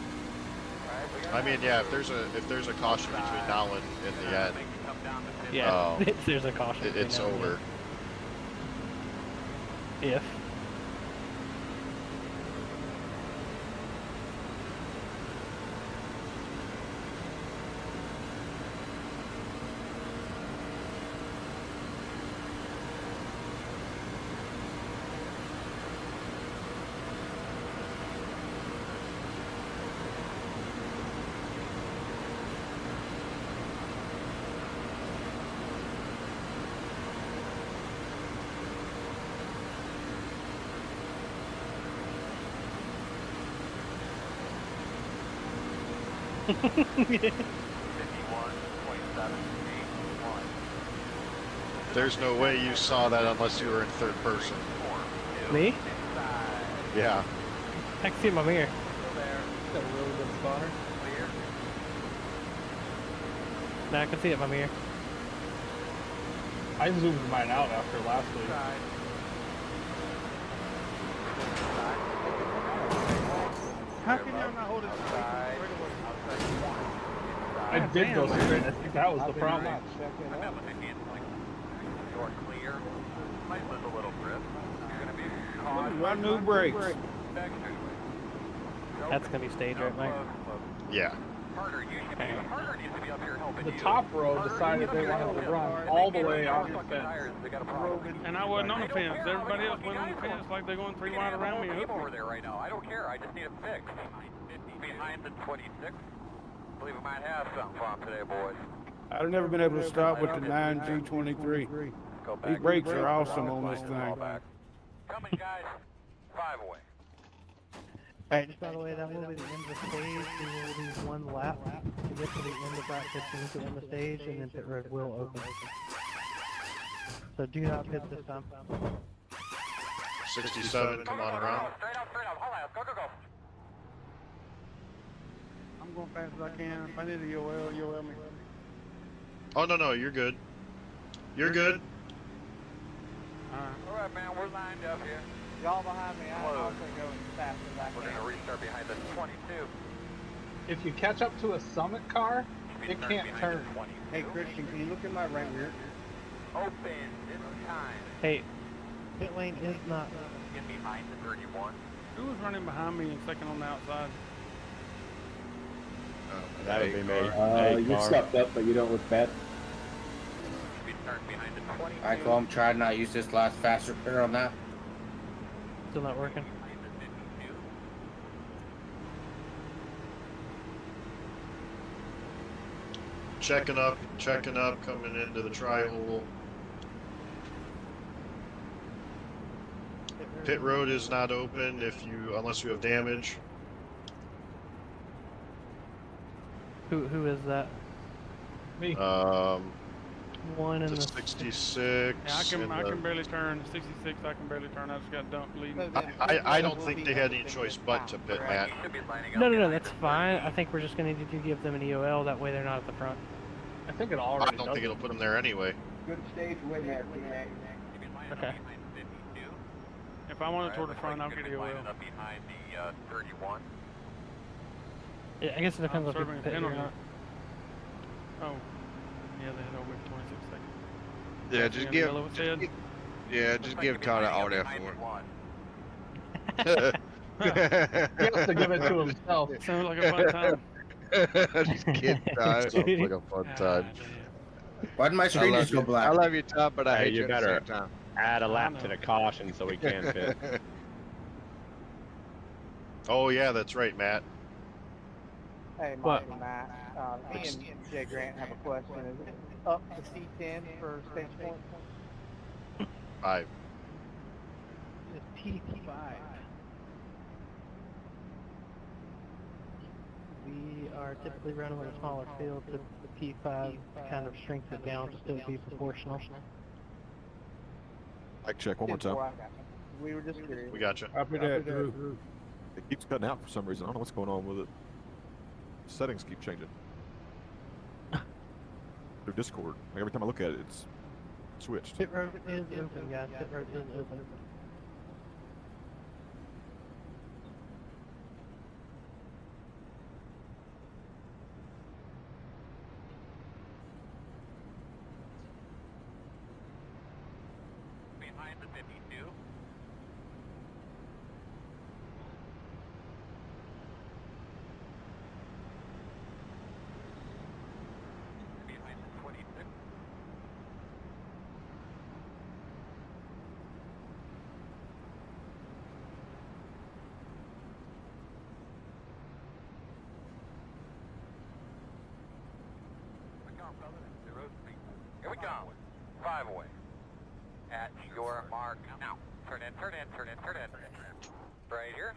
I mean, yeah, if there's a caution between now and in the end, Yeah, there's a caution. it's between now and over. then. If. There's no way you saw that unless you were in third person. Me? Yeah. I can see it in my mirror. Got a really good spotter. Now I can see it in my mirror. I zoomed mine out after last week. How can y'all not hold it straight? I did go straight. I think that was the problem. You're clear. Might lose a little grip. You're going to be caught. Run new brakes. That's gonna be stage right, Mike. Yeah. Harder needs to be up here helping The you. top row decided they wanted to run all the way off the fence. They got a problem. And I wasn't on the fence. Everybody else went on the fence like they're going 3 wide around me. I'm over there right now. I don't care. I just need it fixed. Behind the 26. I believe we might have something for them today, boys. I've never been able to stop with the 9G23. Go back. These brakes are awesome on this thing. Coming, guys. 5 away. Alright, just by the way, that will be the end of the stage. We will do one lap to get to the end of that 15 to end the stage, and then pit road will open. So do not pit this time. 67, come on around. Straight up. Hold on. Go. I'm going fast as I can. If I need a you'll help me. Oh, no, you're good. You're good. Alright, man. We're lined up here. Y'all behind me, I'm also going as fast as I We're can. going to restart behind the 22. If you catch up to a Summit car, it can't turn. Hey, Christian, can you look in my right rear? Open this time. Hey, Pit lane is not. Get behind the 31. Who was running behind me and second on the outside? That would be me. You're stuck up, but you don't look bad. Alright, cool. I'm trying not to use this last fast repair on that. Still not working. Checking up, coming into the tri-hole. Pit road is not open unless you have damage. Who is that? Me. One in The the 66. Yeah, I can barely turn. 66, I can barely turn. I just got dumped leading. I don't think they had any choice but to pit, Matt. No, that's fine. I think we're just gonna need to give them an EOL. That way they're not at the front. I think it already I don't think it'll put them there anyway. Good stage win there, teammate. Okay. If I want it toward the front, I'll get EOL. Behind the 31. Yeah, I guess it depends I'm on if serving you a pit or penalty. not. Oh. Yeah, they had over 26 seconds. Yeah, just give give Tyler all that for. He has to give it to himself. Sounds like a fun time. Just kidding, Ty. Sounds like a fun time. Why did my screen just go black? I love you, Ty, but I Hey, hate you you at the better same time. add a lap to the caution so we can fit. Oh yeah, that's right, Matt. Hey, What? Matt. Me and Jay Grant have a question. Is it up to C10 for stage point? 5. It's P5. We are typically running with a smaller field. The P5 kind of shrinks it down to still be proportional. Mic check one more time. We were just curious. We gotcha. Copy that, Drew. It keeps cutting out for some reason. I don't know what's going on with it. Settings keep changing. Through Discord. Like every time I look at it, it's switched. Pit road is open, guys. Pit road is open. Behind the 52. Behind the 26. Here we go. 5 away. At your mark now. Turn in. Right here.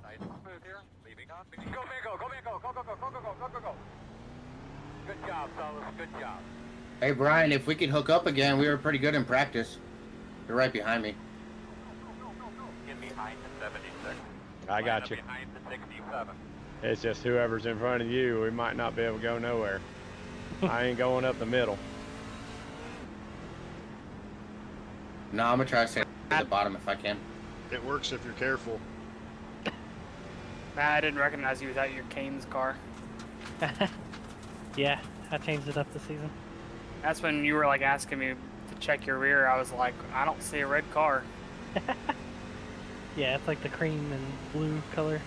Nice smooth here. Leaving on. Go. Good job, fellas. Good job. Hey Brian, if we can hook up again, we were pretty good in practice. You're right behind me. Get behind the 76. I got you. Behind the 67. It's just whoever's in front of you, we might not be able to go nowhere. I ain't going up the middle. No, I'm gonna try to stay at the bottom if I can. It works if you're careful. Matt, I didn't recognize you without your Cane's car. Yeah, I changed it up this season. That's when you were like asking me to check your rear. I was like, I don't see a red car. Yeah, it's like the cream and blue color.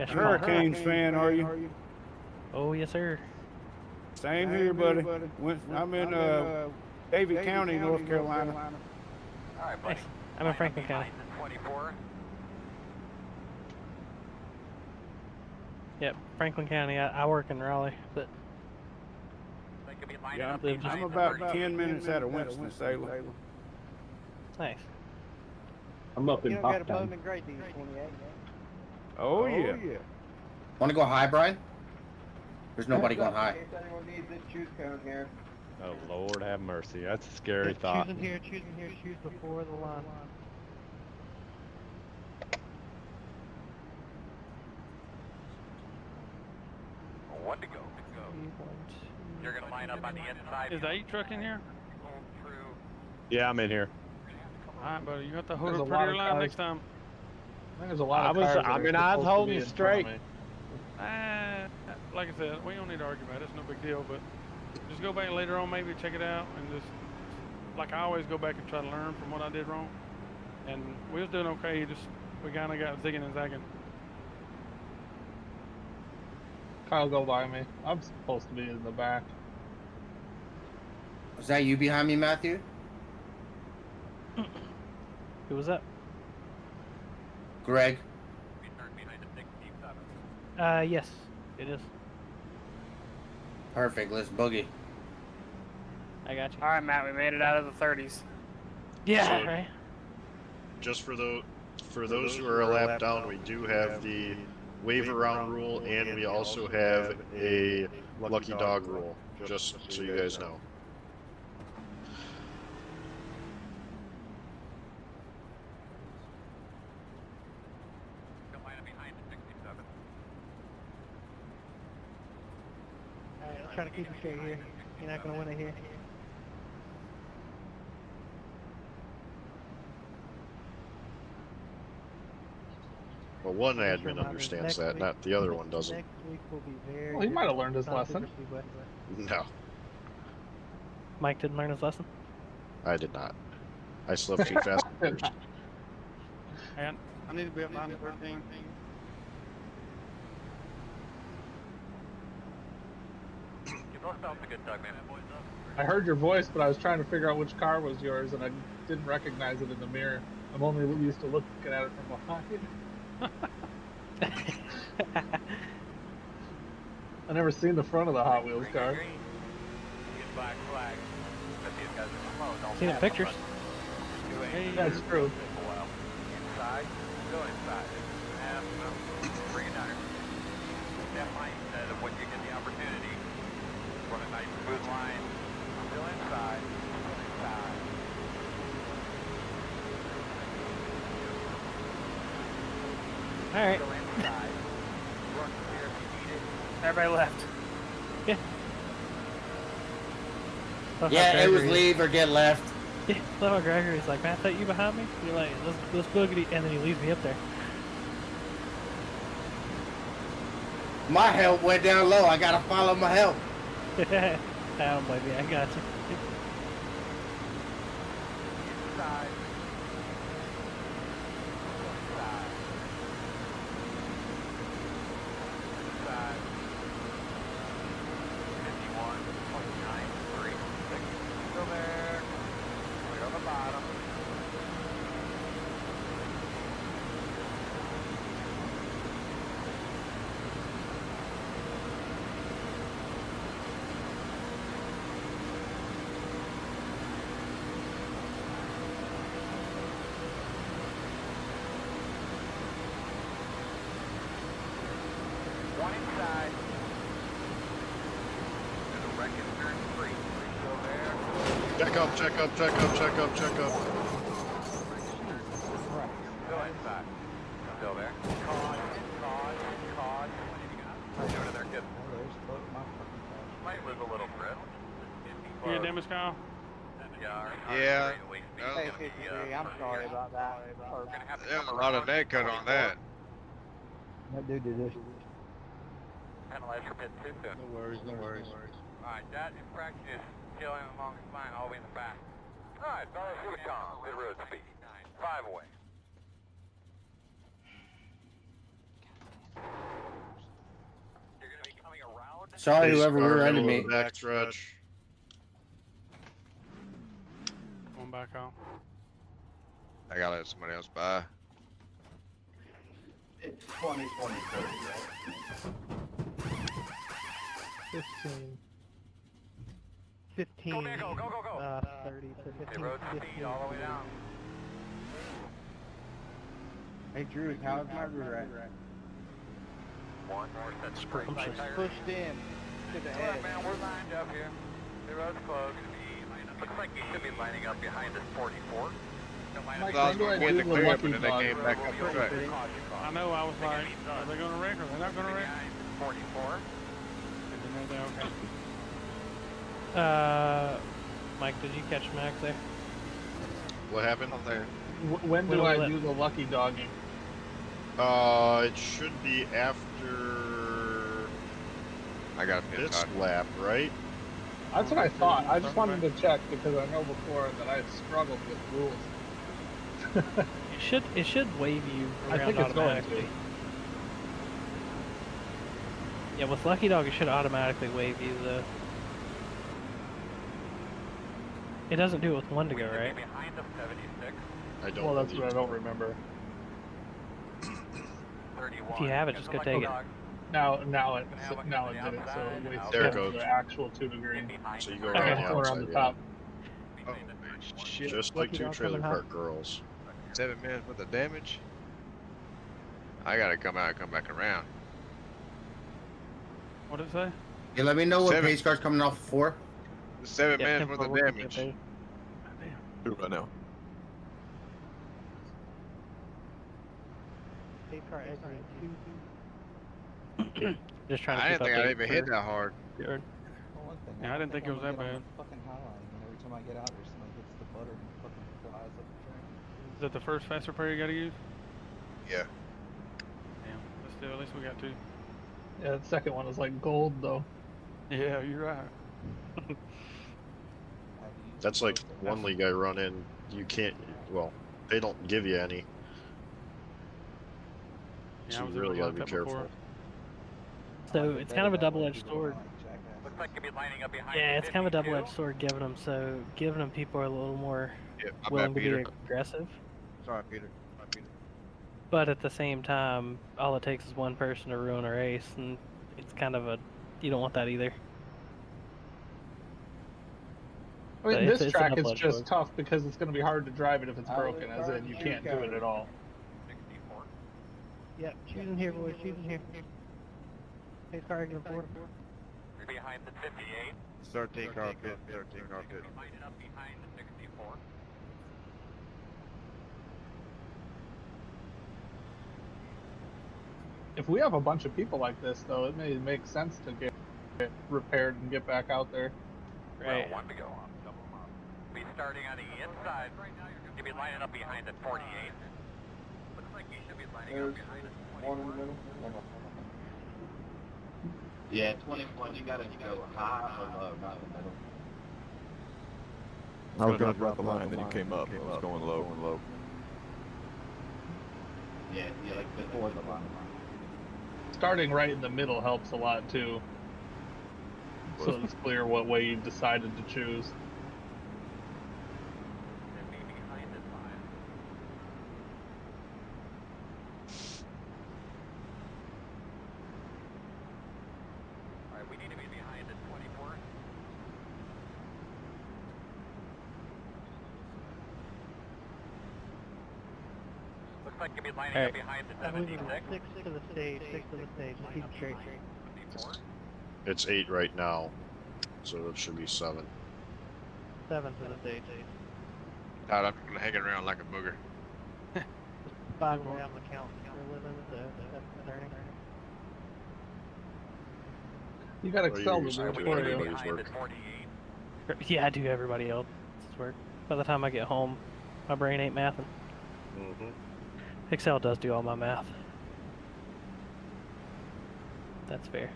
Hurricanes fan, are you? Oh, yes, sir. Same here, buddy. I'm in Davie County, North Carolina. All right, buddy. Nice. I'm in Franklin County. 24. Yep, Franklin County. I work in Raleigh, but Yeah, I'm about 10 minutes out of Winston-Salem. nice. I'm up in You don't got a Bucktown. Bowman Great Deal 28. Oh, yeah. Want to go high, Brian? There's nobody going high. In case anyone needs this choose cone here. Oh, Lord have mercy. That's a scary thought. Choosing here, choose before the line. One to go. You're gonna line up on the inside. Is the 8 truck in here? Yeah, I'm in here. Alright, buddy. You got to There's hold a a lot prettier of line cars. next time. I think there's a lot of I was- cars that I are mean, I was supposed to holding be in front straight. of me. Like I said, we don't need to argue about it. It's no big deal, but just go back later on, maybe check it out, and just like I always go back and try to learn from what I did wrong. And we was doing okay. We kind of got zigging and zagging. Kyle, go by me. I'm supposed to be in the back. Was that you behind me, Matthew? Who was that? Greg. Yes, it is. Perfect. Let's boogie. I got you. All right, Matt, we made it out of the 30s. Yeah, So, right. Just for those who are a lap down, we do have the wave around rule, and we also have a lucky dog rule. Just so you guys know. Alright, let's try to keep it straight here. You're not gonna win it here. Well, one admin understands that, not the other one doesn't. Next week will be very. Well, he might have learned his lesson. No, Mike didn't learn his lesson. I did not. I slept too fast. And I need to be up behind the 13. I heard your voice, but I was trying to figure out which car was yours, and I didn't recognize it in the mirror. I'm only used to looking at it from behind. I never seen the front of the Hot Wheels car. Seen it in pictures. That's true. Inside, go inside. Bring it down. That mindset of when you get the opportunity. Run a nice smooth line. Still inside. Still inside. All right. Still inside. Run clear if you need it. Everybody left. Yeah. Yeah, it was leave or get left. Yeah, little Gregory's like, Matt, that you behind me? You're like, let's boogity, and then he leaves me up there. My help went down low. I gotta follow my help. I don't blame you. I got you. Inside. Inside. 51, 29, 3, 6. Still there. Right on the bottom. One inside. To the wreck and turn 3. Still there. Check up, check up, check up, check up, check up. Still inside. Still there. Caught. What do you got? Doing it there, kid. Might lose a little grip. you get damage, Kyle? Yeah. Hey, 53, I'm sorry about that. There's a lot of neck cut on that. That dude did this. Penalize for pit too soon. No worries, no worries. Alright, that infraction is killing along the spine all the way in the back. Alright, fellas, here we come. Pit road speed. 5 away. You're gonna be coming around. Sorry, whoever rear-ended me. Backstretch. Going back out. I gotta let somebody else by. It's 20, 30, right? 15. 15. Go, man, go. 30 to 15. Road speed all the way down. Hey, Drew, how's my rear at? One more set Scrumptious. Pushed in to the edge. Alright, man, we're lined up here. The road's closed. Looks like you should be lining up behind this 44. Mike, I was when do I going to get do the the clear up lucky and then they dog? came back up the track. I know, I was like, are they going to wreck or are they not going to wreck? 44. Okay. Mike, did you catch Max there? What happened there? When do I do the lucky dogging? It should be after I got a pit this shot. lap, right? That's what I thought. I just wanted to check because I know before that I had struggled with rules. It should wave you around I think it's going automatically. to. Yeah, with Lucky Dog, it should automatically wave you, though. It doesn't do it with one to go, right? I don't. Well, that's what I don't remember. If you have it, just go take it. Now it did it. So it waits There it till goes. the actual 2 to green. So you go Okay, around the we're outside. on the top. Oh, shit. Just like Lucky 2 Dog trailer coming park girls. 7 minutes worth of damage. I gotta come out and come back around. What did it say? Yeah, let me know what 7. pace car's coming off for. 7 minutes worth of damage. Do it right now. Just trying to I keep didn't think I'd updated even for hit that hard. Jared. Well, one thing, Yeah, I didn't think it was that I'm on bad. the fucking highline, and every time I get out there, somebody hits the butter and fucking flies up the train. Is that the first fast repair you gotta use? Yeah. Damn. But still, at least we got 2. Yeah, the second one is like gold though. Yeah, you're right. That's like one league I run in. You can't. Well, they don't give you any. Yeah, I So was you able really to gotta lock be that careful. before. So it's kind of a double-edged sword. Looks like you'll be lining up behind Yeah, it's kind of a 52. double-edged sword giving them people are a little more Yeah, my willing bad, to be Peter. aggressive. Sorry, Peter. Sorry, Peter. But at the same time, all it takes is one person to ruin a race, and it's kind of a you don't want that either. I mean, But this it's a track is double-edged just sword. tough because it's going to be hard to drive it if it's broken, as in you can't do it at all. 64. Yep, she's in here, boys. She's in here. Hey, car, get aboard. You're behind the 58. 13 car pit. 13 car pit. Lining up behind the 64. If we have a bunch of people like this, though, it may make sense to get repaired and get back out there. Right. Well, 1 to go. Be starting on the inside. You'll be lining up behind the 48. Looks like you should be lining up behind the 24. Yeah, 21, you gotta go high or low, not in the middle. I was gonna drop the line, then you came up. I was going low. Yeah, like before the line. Starting right in the middle helps a lot, too. So it's clear what way you decided to choose. Be behind the 5. Alright, we need to be behind the 24. Looks like you'll be lining up behind the 76. 6 to the stage, 6 to the stage. Just keep straight. 54. It's 8 right now, so it should be 7. 7 to the stage. God, I'm hanging around like a booger. 5 more on the count. We're living with the turning. You got Excel to use do it to for do you. everybody's Behind the work. 48. Yeah, I do everybody else's work. By the time I get home, my brain ain't mathing. Mm-hmm. Excel does do all my math. That's fair.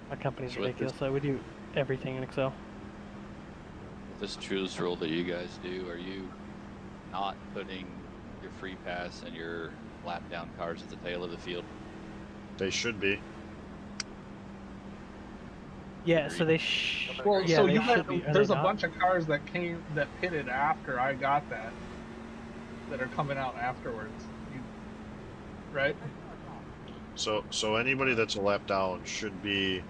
My company's So with ridiculous, so we do everything in Excel. This choose rule that you guys do, are you not putting your free pass and your lap down cars at the tail of the field? They should be. Yeah, so they Well, yeah, so they you should got, be. Are there's they a not? bunch of cars that pitted after I got that are coming out afterwards. Right? So anybody that's a lap down should be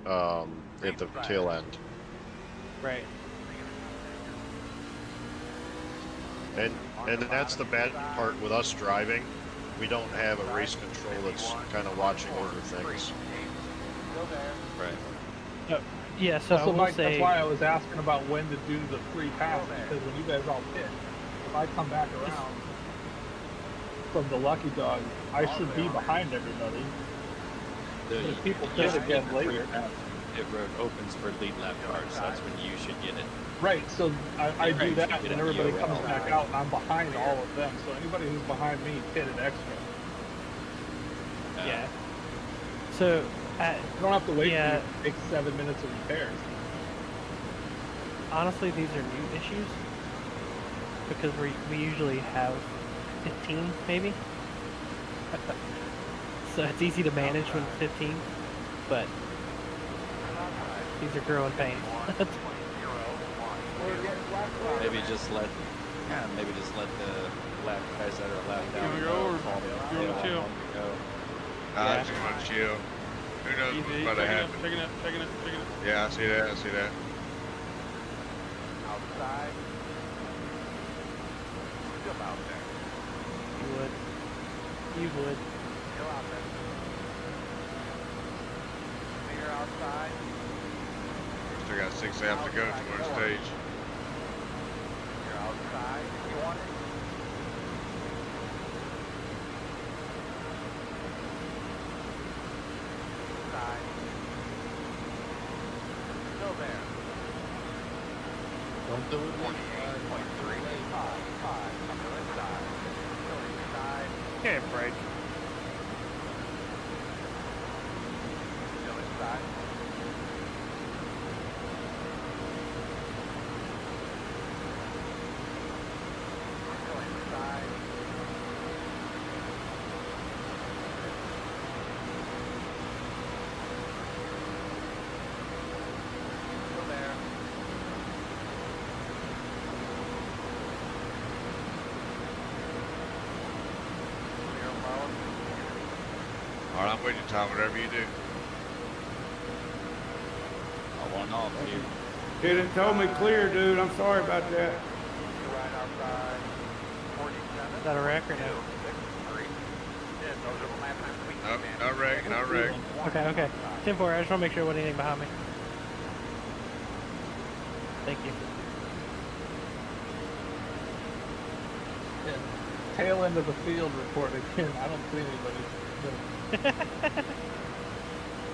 at the tail end. Right. And that's the bad part with us driving. We don't have a race control that's kind of watching over things. Right. Yeah, so I So will Mike, say. that's why I was asking about when to do the free pass, because when you guys all pit, if I come back around from the Lucky Dog, I should be behind everybody. But if people pit again later. Pit road opens for lead lap cars, that's when you should get it. Right, so I do Right, that, you and get it everybody DOA. comes back out, and I'm behind all of them. So anybody who's behind me pitted extra. Yeah. So You don't have to wait Yeah. for it to take 7 minutes of repairs. Honestly, these are new issues because we usually have 15 maybe. So it's easy to manage when it's 15, but these are growing pains. Maybe just let the lap guys that are lap down. You wanna go or you wanna chill? I just want to chill. Who knows what's about to happen? Checking up. Yeah, I see that. Outside. Still out there. You would. Still out there. Clear outside. Still got 6 laps to go toward the stage. You're outside if you want it. Inside. Still there. Don't do it. 28.385. Still inside. Still inside. Can't break. Still inside. Still inside. Still there. Clear low. All right, I'm with you, Tom. Whatever you do. I want off, dude. Didn't told me clear, dude. I'm sorry about that. Right outside. 47. Is that a wreck or no? 6.3. Yeah, those are the last times we No, came in. no wreck, no wreck. Okay. 10-4. I just want to make sure there wasn't anything behind me. Thank you. Tail end of the field report again. I don't see anybody.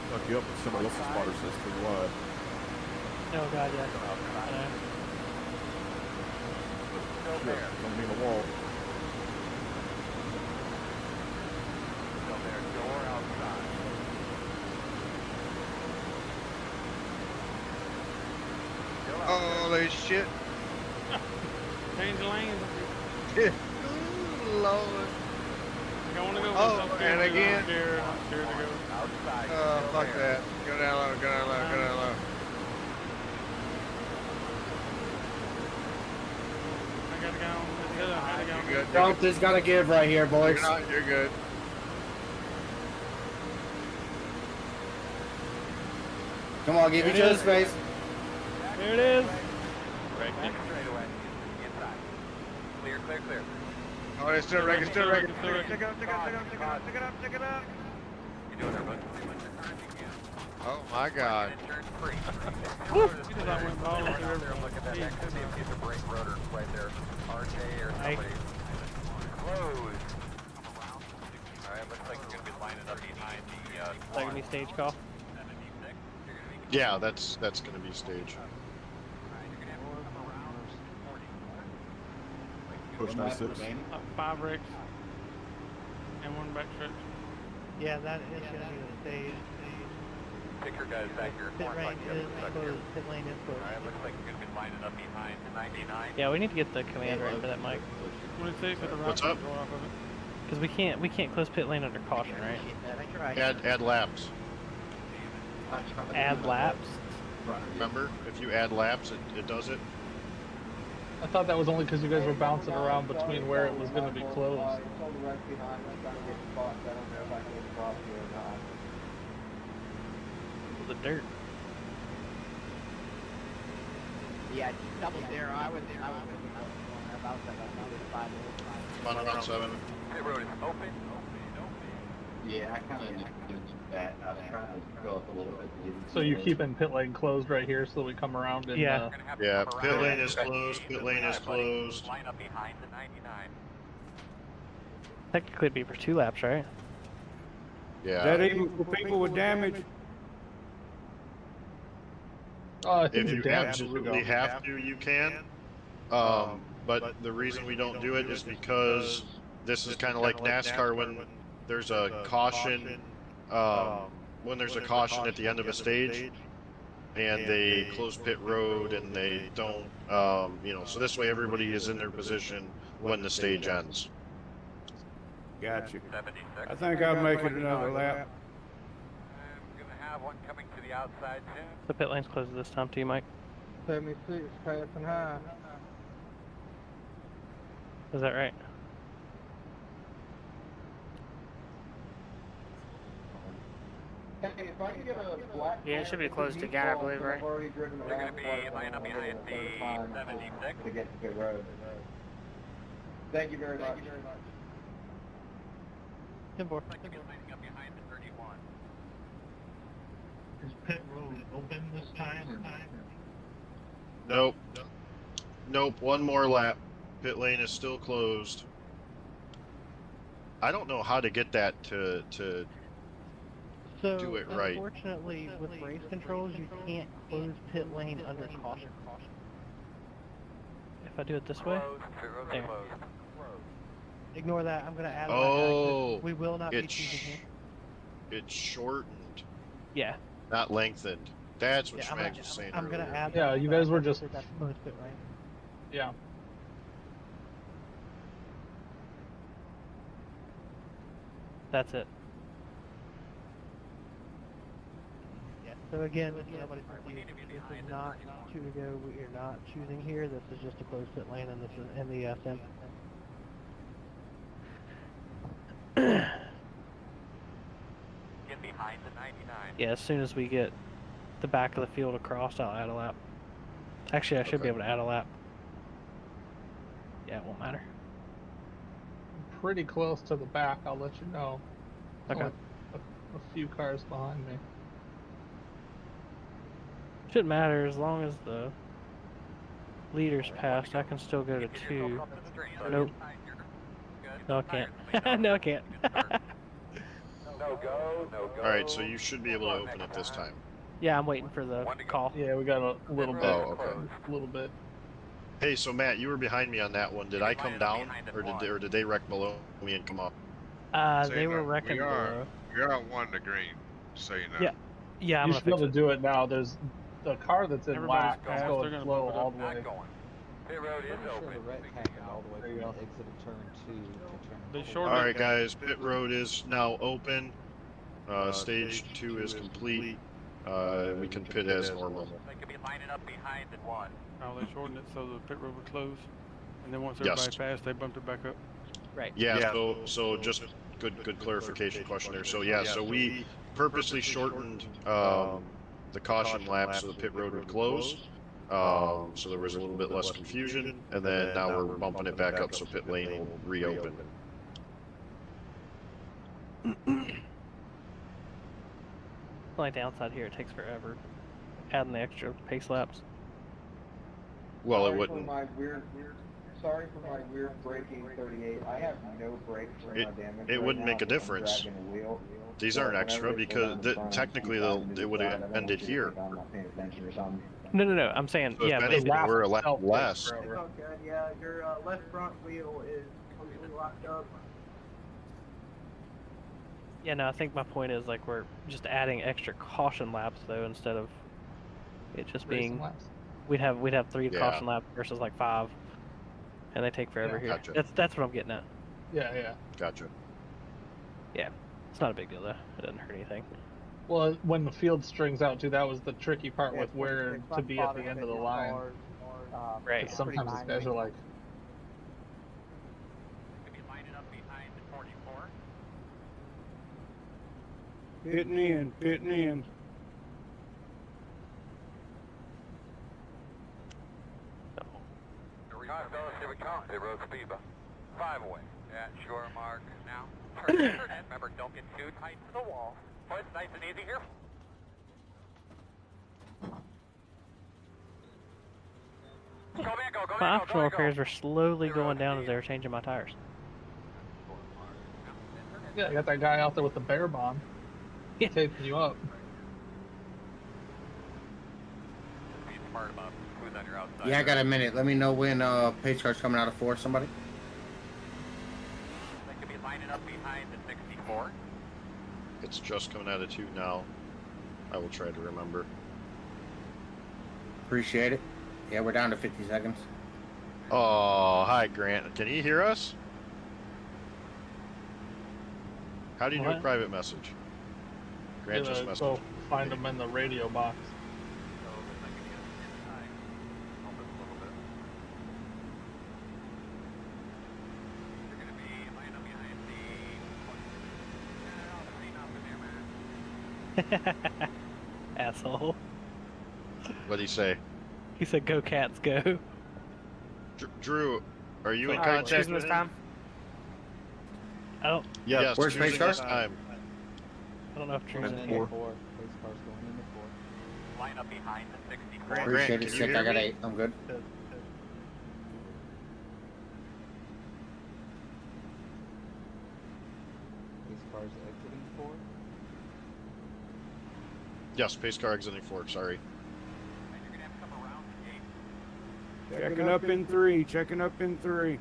Fuck you up with somebody else's spotter says too wide. Oh god, yeah. Still Shit, there. don't mean a wall. Still there. Door outside. Still out Holy shit. Change the lanes. Lord. I want to go. Oh, and again. I'm scared to go. there. Outside. Oh, Still fuck there. that. Go down low, go down low, go down low. I gotta go. You're good. Something's gotta give right here, boys. You're good. Come on, give each other space. There it is. Back straightaway. Inside. Clear. Oh, it's still wrecking, still wrecking. Take it up. You're doing it, bud. Oh my god. Turn free. Woo! Look at that next to see if it's a brake rotor right there. RJ or somebody. Close. Alright, looks like you're gonna be lining up behind the Is that gonna be stage call? Yeah, that's gonna be stage. Push 96. 5 wrecks. And 1 backstretch. Yeah, that is gonna be the stage. Pick your guys back here. Pit lane is closed. Pit lane is closed. Alright, looks like you're gonna be lining up behind the 99. Yeah, we need to get the command right for that, Mike. 26 at the right. What's up? Go off of it. Because we can't close pit lane under caution, right? Add laps. Add laps. Remember, if you add laps, it does it. I thought that was only because you guys were bouncing around between where it was going to be closed. The dirt. Yeah, double zero. I was about that. I was 5. On around 7. Pit road is open. Yeah, I kind of did that. I was trying to go up a little bit. So you keeping pit lane closed right here so we come around and Yeah. Yeah, pit lane is closed. Pit lane is closed. Line up behind the 99. Technically it'd be for 2 laps, right? Yeah. That even for people with damage? I think If the you damage absolutely is have to, you can. But the reason we don't do it is because this is kind of like NASCAR when there's a caution when there's a caution at the end of a stage, and they close pit road, and they don't, you know, so this way everybody is in their position when the stage ends. Gotcha. I think I'll make it another lap. I'm gonna have one coming to the outside soon. The pit lane's closed this time to you, Mike. 76 passing high. Is that right? Hey, if I can get a black Yeah, it should be closed again, I believe, right? I've already driven They're around gonna be lining up behind the 76. to get to pit road. Thank you very much. 10-4. Like to be lining up behind the 31. Is pit road open this time or not? Nope. Nope, one more lap. Pit lane is still closed. I don't know how to get that to So, do it right. unfortunately, with race controls, you can't close pit lane under caution. If I do it this way, there. Ignore that. I'm gonna add. Oh, we will not be it's choosing here. it's shortened, Yeah. not lengthened. That's what Yeah, Schmags was saying I'm gonna earlier. add. Yeah, you guys were just. That's closed pit lane. Yeah. That's it. Yeah. So again, nobody's confused. This is not to go. We are not choosing here. This is just a closed pit lane, and this is in the sim. Get behind the 99. Yeah, as soon as we get the back of the field across, I'll add a lap. Actually, I should be able to add a lap. Yeah, it won't matter. Pretty close to the back, I'll let you know. Okay. Only a few cars behind me. Shouldn't matter as long as the leader's passed. I can still go to 2. Nope. No, I can't. No, I can't. No go, no go. All right, so you should be able to open it this time. Yeah, I'm waiting for the call. Yeah, we got a little bit. Oh, okay. A little bit. Hey, so Matt, you were behind me on that one. Did I come down, or did they wreck below me and come up? They were wrecking below. You're on one to green, so you know. Yeah. Yeah, I'm You gonna should be able fix to do it now. There's the car that's in Everybody's black is passed, going they're gonna slow bump it all up. the way. Not going. Pit road is Pretty sure open. the red happened all the way There from you the go. exit of turn 2 to turn They 4. shortened All right, guys, pit road is now open. Stage 2 is complete. We can pit as normal. They could be lining up behind the 1. Oh, they shortened it so the pit road would close, and then once Yes. everybody passed, they bumped it back up. Right. Yeah, so just good clarification question there. So yeah, so we purposely shortened the caution lap so the pit road would close. So there was a little bit less confusion, and then now we're bumping it back up so pit lane will reopen. The only downside here, it takes forever. Adding the extra pace laps. Well, it Sorry wouldn't. For my sorry for my weird braking 38. I have no brakes for my damage. It right wouldn't now make a because I'm difference. dragging the wheel. These So aren't whenever extra it's because around the front, technically I'm trying to it would decide, have I don't ended know if here. I'm not paying attention or something. No. I'm saying, So if yeah, but anything, we're a lap less. It's okay. Yeah, your left front wheel is completely locked up. yeah, no, I think my point is like we're just adding extra caution laps though instead of it just being. laps. We'd have 3 Yeah. caution laps versus like 5, and they take forever here. Gotcha. That's what I'm getting at. Yeah. Gotcha. Yeah, it's not a big deal though. It doesn't hurt anything. Well, when the field strings out too, that was the tricky part with where to be at the end of the line. Right. 'Cause sometimes these guys are like, Could be lining up behind the 44. Pitting in. Here we go. Here we come. Pit road speed bump. 5 away. Yeah, sure mark now. Turn in. Remember, don't get too tight to the wall. Oh, it's nice and easy here. Go, man, go, go, My man, go, optional go, go. repairs were slowly going down as they were changing my tires. yeah, you got that guy out there with the bear bomb, taping you up. Be smart about who's on your outside. Yeah, I got a minute. Let me know when pace car's coming out of 4, somebody. They could be lining up behind the 64. It's just coming out of 2 now. I will try to remember. Appreciate it. Yeah, we're down to 50 seconds. Oh, hi Grant. Can you hear us? How do you do a What? private message? Grant just messaged. Go find them in the radio box. Asshole. What'd he say? He said, "Go Cats, go." Drew, are you in All right, contact choosing with this him? time. I don't. Yes. Where's choosing Space Car? this time. I don't know if Drew's Going in into here. 4. Race car's going into 4. Line up behind the 64. Grant, Appreciate can it, you sick. hear I got me? 8. I'm good. Race car's exiting 4. Yes, pace car exiting 4, sorry. Checking up in 3. Checking up in 3.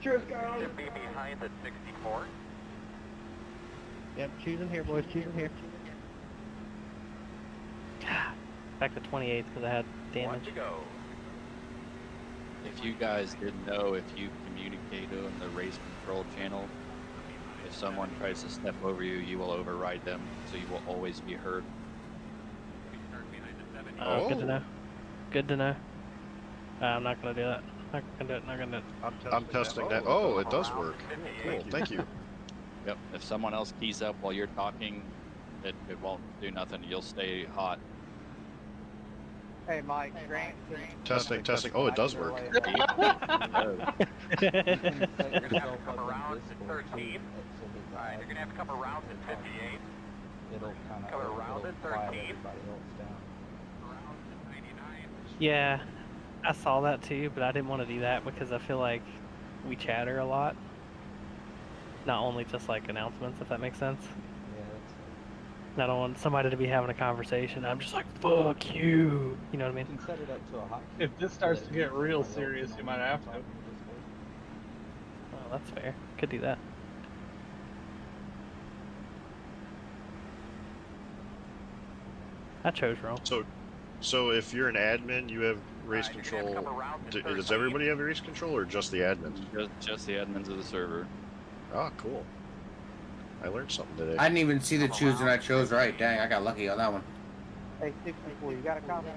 Cheers, guys. Should be behind the 64. Yep, choosing here, boys. Choosing here. Back to 28th because I had damage. One to go. If you guys didn't know, if you communicate on the race control channel, if someone tries to step over you, you will override them, so you will always be heard. Oh, good to know. Good to know. I'm not gonna do that. Not gonna do it. Not gonna do it. I'm testing that. Oh, it does work. Cool, thank you. Yep, if someone else keys up while you're talking, it won't do nothing. You'll stay hot. Hey, Mike, Grant. Testing. Oh, it does work. You're gonna have to come around to 13. Alright, you're gonna have to come around to 58. It'll kind of Come around at 13. everybody else down. Around to 99. Yeah, I saw that too, but I didn't want to do that because I feel like we chatter a lot. Not only just like announcements, if that makes sense. Yeah, that's I don't want somebody to be having a conversation. I'm just like, fuck you. You know what I You mean? can set it up to a hotkey. If this starts to get real serious, you might have to. Oh, that's fair. Could do that. I chose wrong. So if you're an admin, you have race control. Does everybody have race control or just the admins? Just the admins of the server. Ah, cool. I learned something today. I didn't even see the choose and I chose right. Dang, I got lucky on that one. Hey, 64, you got a comment?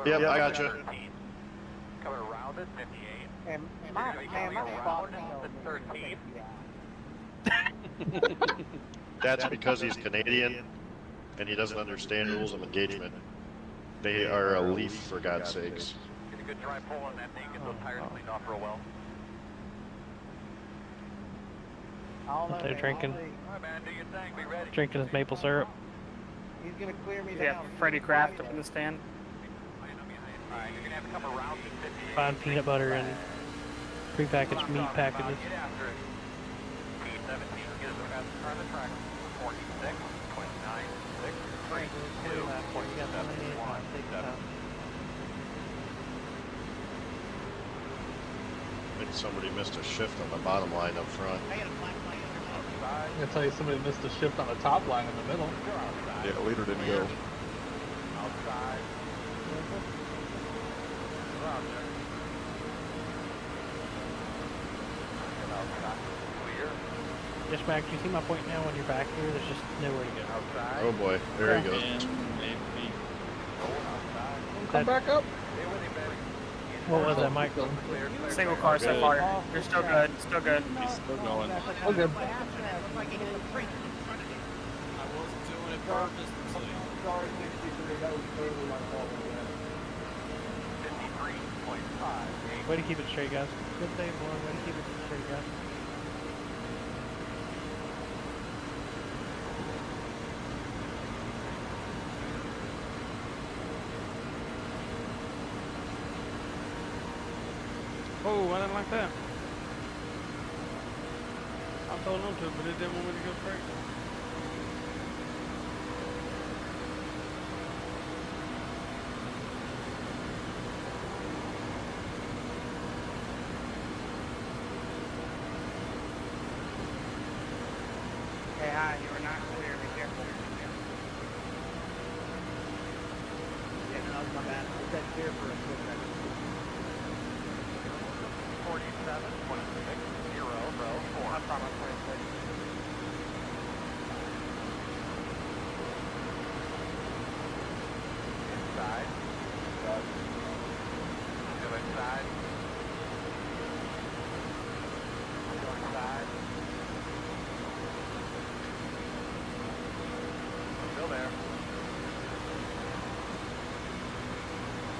Yep, I gotcha. Come around at 58. And my spot at 13. That's because he's Canadian and he doesn't understand rules of engagement. They are a leaf, for God's sakes. Get a good dry pull on that thing, get those tires cleaned off real well. They're drinking. Alright, man, do your thing, be ready. Drinking his maple syrup. He's gonna clear me Yeah, down. Freddy Kraft up in the stand. Alright, you're gonna have to come around to 58. Find peanut butter and prepackaged meat packages. Get after it. P17, get us the fastest car on the track. 46.96, 32.717. I think somebody missed a shift on the bottom line up front. I'm gonna tell you, somebody missed a shift on the top line in the middle. Yeah, the leader didn't go. Outside. Around there. Get outside. Clear. Just Max, you see my point now when you're back here? There's just nowhere to go. Outside. Oh boy, there he goes. Come back up. Stay with him, baby. What was that, Mike? Single car so far. You're still good. Still good. He's still going. Okay. Way to keep it straight, guys. Good save, Lauren. Way to keep it straight, guys. Oh, I didn't like that. I was holding on to it, but it didn't want me to go straight. high. You are not clear. Be careful. Yeah, no, my bad. I said clear for a split second. 47, 26, 0, row 4. I promise 26. Inside. Still inside. Still inside. Still there.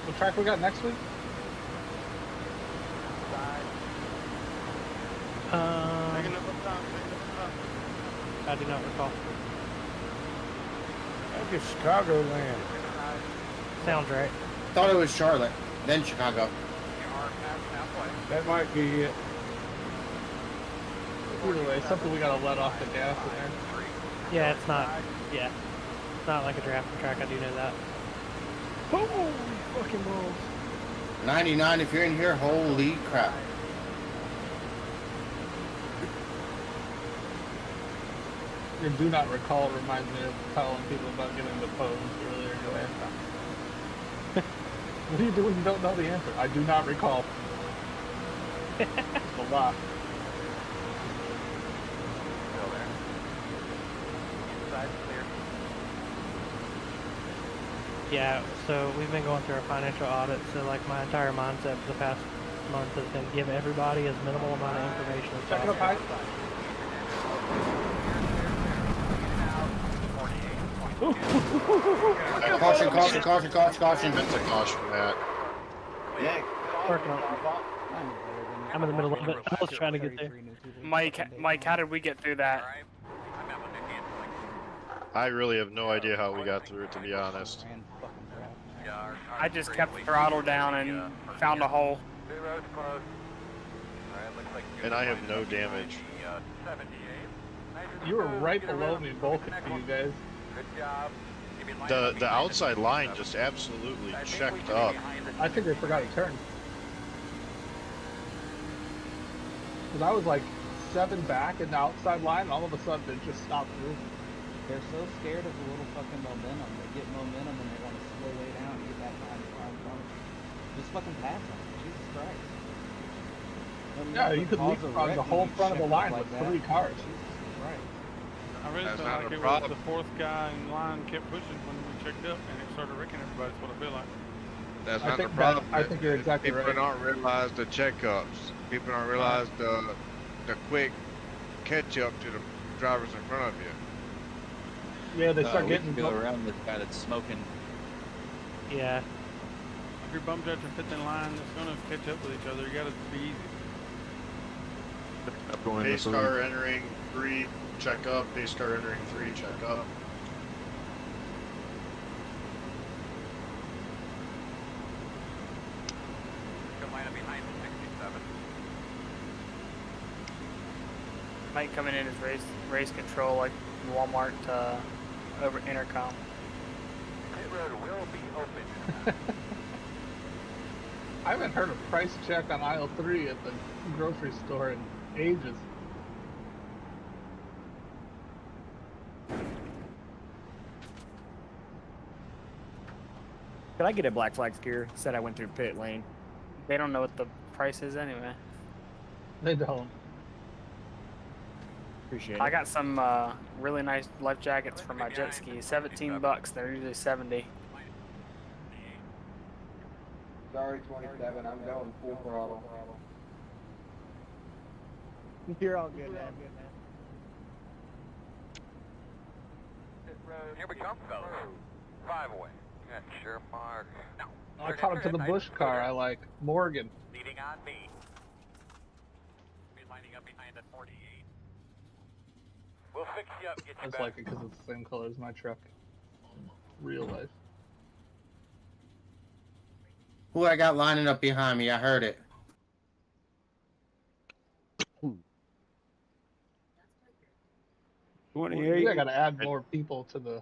What track we got next week? Inside. I do not recall. I guess Chicago land. Sounds right. Thought it was Charlotte, then Chicago. That might be it. Either way, something we gotta let off the gas in there. Yeah, it's not. Yeah, it's not like a drafting track. I do know that. Oh, fucking balls. 99, if you're in here, holy crap. Your do not recall reminds me of telling people about getting the pose earlier today. What do you do when you don't know the answer? I do not recall. It's a lot. Still there. Inside clear. Yeah, so we've been going through our financial audit, so like my entire mindset for the past month has been give everybody as minimal amount of information as Check it up high. Caution, caution, caution, caution, caution. It's a caution, Matt. Yeah. Working on it. I'm in the middle of it. I was trying to get there. Mike, how did we get through that? I really have no idea how we got through it, to be honest. I just kept the throttle down and found a hole. And I have no damage. You were right below me, both of you guys. Good job. The outside line just absolutely checked up. I think they forgot to turn. Because I was like 7 back in the outside line, and all of a sudden it just stopped moving. They're so scared of the little fucking momentum. They get momentum and they want to slow way down and get back behind the car in front of them. Just fucking pass them. Jesus Christ. Yeah, you could leapfrog the whole front of the line with 3 cars. Jesus Christ. I really That's felt not like a it problem. was the fourth guy in line kept pushing when we checked up, and it started wrecking everybody. That's what I feel like. That's I not the think problem. I think you're exactly People right. don't realize the checkups. People don't realize the quick catch up to the drivers in front of you. Yeah, they start We getting. can go around this guy that's smoking. Yeah. If your bum judge are fifth in line, it's gonna catch up with each other. You gotta be easy. Up going Pace this car entering 3, check up. Pace car entering 3, check up. Carolina behind 67. Mike coming in as race control like Walmart over intercom. Pit road will be open. I haven't heard a price check on aisle 3 at the grocery store in ages. Could I get a black flag skier? Said I went through pit lane. They don't know what the price is anyway. They don't. Appreciate it. I got some really nice life jackets for my jet ski. $17. They're usually 70. Sorry, 27. I'm going full throttle. You're all good, man. Here we come, fellas. 5 away. Got your mark. No. I caught up to the Bush car. I like Morgan. Leading on me. Be lining up behind at 48. We'll fix you up, get I you just back. like it because it's the same color as my truck. Real life. Who I got lining up behind me? I heard it. 28. I gotta add more people to the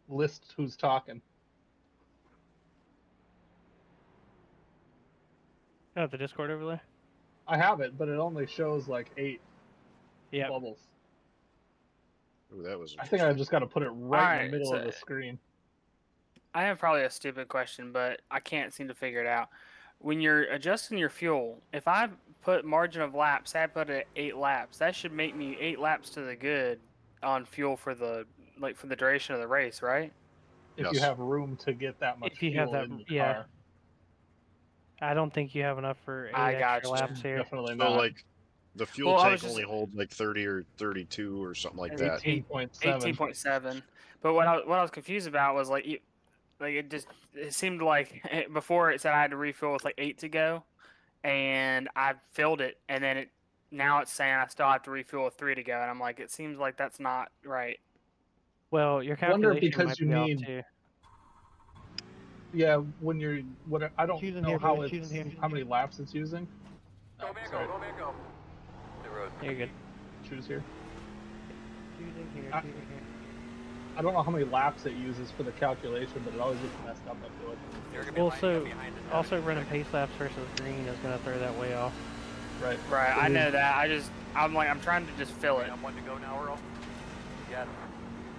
list who's talking. Oh, the Discord over there? I have it, but it only shows like 8 Yep. bubbles. Ooh, that was I think I just got to put it right in the Alright, middle so of the screen. I have probably a stupid question, but I can't seem to figure it out. When you're adjusting your fuel, if I put margin of laps, say I put it at 8 laps, that should make me 8 laps to the good on fuel for the for the duration of the race, right? If you have room to get that much If you have fuel that, in the yeah. car. I don't think you have enough for 8 I extra gotcha. laps here. Definitely So not. like, the fuel Well, I tank was just only holds like 30 or 32 or something like that. 18.7. 18.7. But what I was confused about was like it seemed like before it said I had to refuel with like 8 to go, and I filled it, and then now it's saying I still have to refuel with 3 to go, and I'm like, it seems like that's not right. Well, your I wonder calculation because might you be off need. too. Yeah, when you're I don't Choosing know here, how boys, it's choosing here. how many laps it's using. Go, man, Sorry. go, man, go. The road. You're good. Choose here. Choosing here, I- choosing here. I don't know how many laps it uses for the calculation, but it always gets messed up. I feel like. You're gonna be Also, lining up behind the also running pace laps versus green is gonna throw that way off. Right. Right, I know that. I'm trying to just fill it. I'm one to go now, Earl. Yes.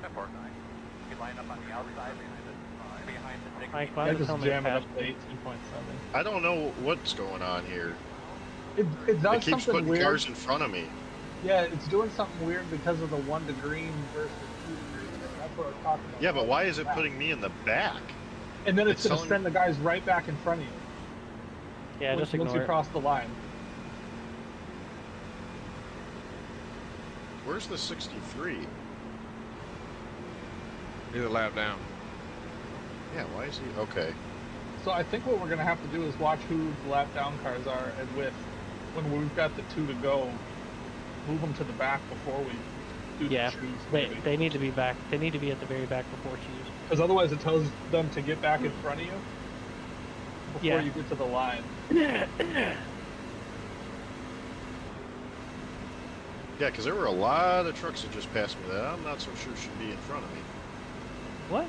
That part nine. You can line up on the outside behind the 60. Mike, why I did just tell me to jam it pass up to 18.7. I don't know what's going on here. It It does keeps something putting weird. cars in front of me. Yeah, it's doing something weird because of the 1 to green versus 2 to green. That's what I was talking about. Yeah, but why is it putting me in the back? And then it's going to telling send the guys right back in front of you. Yeah, just once ignore you it. cross the line. Where's the 63? He's a lap down. Yeah, why is he? Okay. So I think what we're going to have to do is watch who the lap down cars are, and when we've got the 2 to go, move them to the back before we do Yeah, the choose. they need to be back. They need to be at the very back before choose. Because otherwise it tells them to get back in front of you before Yeah. you get to the line. Yeah, because there were a lot of trucks that just passed me that I'm not so sure should be in front of me. What?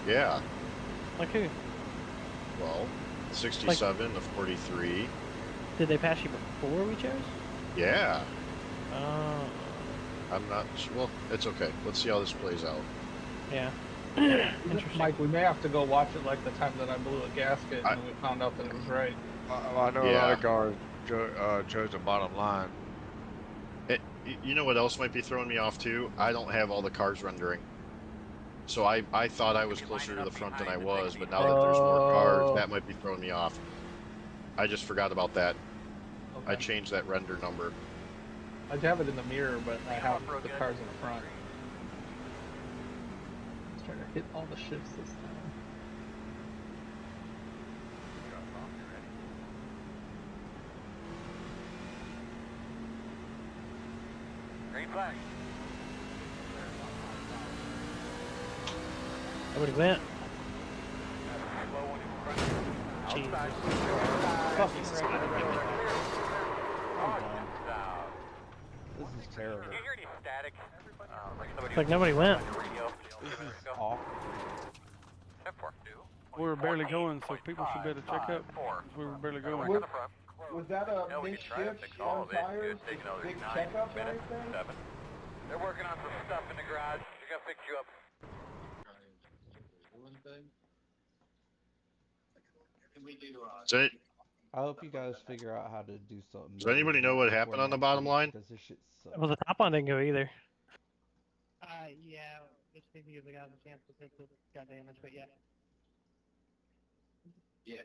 Yeah. Like who? Well, 67, the 43. Did they pass you before we chose? Yeah. Oh. I'm not sure. Well, it's okay. Let's see how this plays out. Yeah. Mike, we may have to go watch it like the time that I blew a gasket and we found out that it was right. I know a lot of cars chose the bottom line. You know what else might be throwing me off too? I don't have all the cars rendering. So I thought I was closer to the front than I was, but now that there's more cars, that might be throwing me off. I just forgot about that. Okay. I changed that render number. I have it in the mirror, but I have the cars in front. Let's try to hit all the shifts this time. Green flag. Nobody went. Outside. Fucking This is terrible. Can you hear any static? It's like nobody went. This is awful. We were barely going, so people should better check up. 'Cause we were barely going. Was that a makeshift on tires? Big checkup or anything? They're working on some stuff in the garage. They're gonna fix you up. I hope you guys figure out how to do something. Does anybody know what happened on the bottom line? Because this shit sucks. Well, the top one didn't go either. Yeah, it's because the guy was a chance to fix it. Got damaged, but yeah. Yeah,